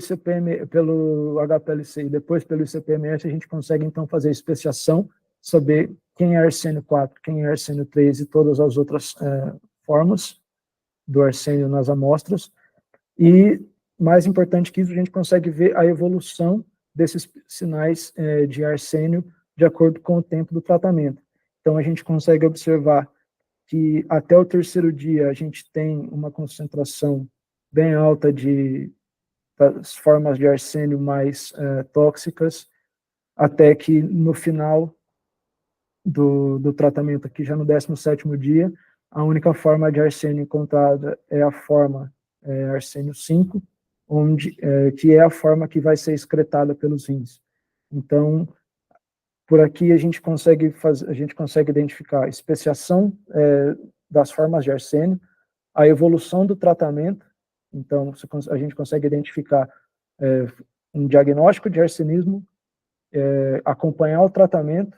HPLC e depois pelo ICP-MS, a gente consegue então fazer a especiação, saber quem é arsênio 4, quem é arsênio 3 e todas as outras formas do arsênio nas amostras. E, mais importante que isso, a gente consegue ver a evolução desses sinais de arsênio de acordo com o tempo do tratamento. Então, a gente consegue observar que até o 3º dia a gente tem uma concentração bem alta das formas de arsênio mais tóxicas, até que no final do tratamento, aqui já no 17º dia, a única forma de arsênio encontrada é a forma arsênio 5, que é a forma que vai ser excretada pelos rins. Então, por aqui a gente consegue identificar a especiação das formas de arsênio, a evolução do tratamento. Então, a gente consegue identificar um diagnóstico de arsenismo, acompanhar o tratamento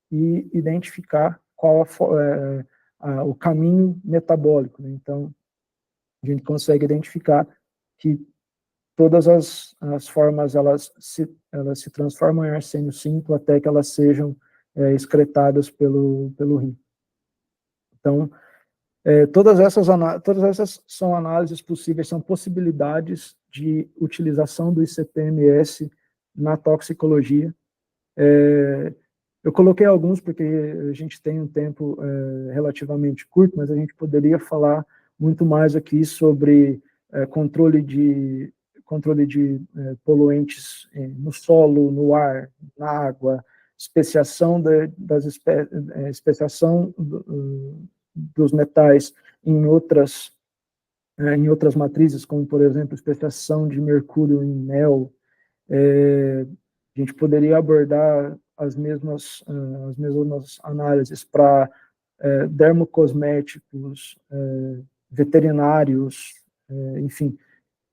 e identificar qual o caminho metabólico, né? Então, a gente consegue identificar que todas as formas elas se transformam em arsênio 5 até que elas sejam excretadas pelo rim. Então, todas essas são análises possíveis, são possibilidades de utilização do ICP-MS na toxicologia. Eu coloquei alguns porque a gente tem um tempo relativamente curto, mas a gente poderia falar muito mais aqui sobre controle de poluentes no solo, no ar, na água, especiação especiação dos metais em outras matrizes, como, por exemplo, especiação de mercúrio em mel. A gente poderia abordar as mesmas análises para dermocosméticos, veterinários, enfim,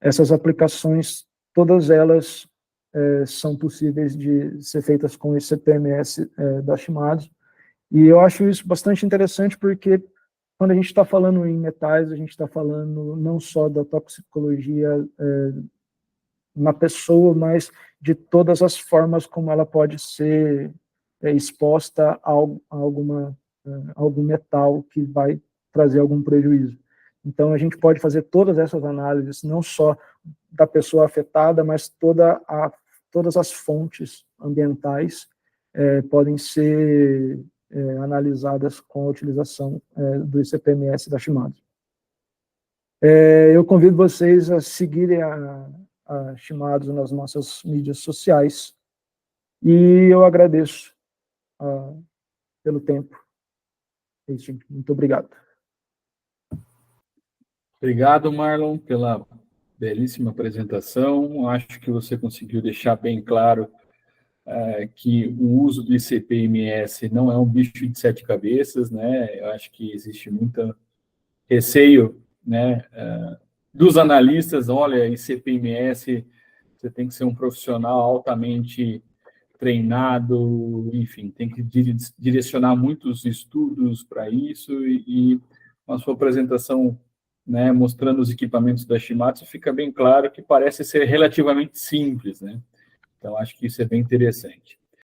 essas aplicações, todas elas são possíveis de ser feitas com esse ICP-MS da Shimadzu. E eu acho isso bastante interessante porque, quando a gente está falando em metais, a gente está falando não só da toxicologia na pessoa, mas de todas as formas como ela pode ser exposta a algum metal que vai trazer algum prejuízo. Então, a gente pode fazer todas essas análises, não só da pessoa afetada, mas todas as fontes ambientais podem ser analisadas com a utilização do ICP-MS da Shimadzu. Eu convido vocês a seguirem a Shimadzu nas nossas mídias sociais, e eu agradeço pelo tempo. É isso, gente. Muito obrigado. Obrigado, Marlon, pela belíssima apresentação. Acho que você conseguiu deixar bem claro que o uso do ICP-MS não é um bicho de 7 cabeças, né? Eu acho que existe muito receio, né, dos analistas. Olha, ICP-MS, você tem que ser um profissional altamente treinado, enfim, tem que direcionar muitos estudos para isso, e com a sua apresentação, né, mostrando os equipamentos da Shimatsu, fica bem claro que parece ser relativamente simples, né? Então, acho que isso é bem interessante.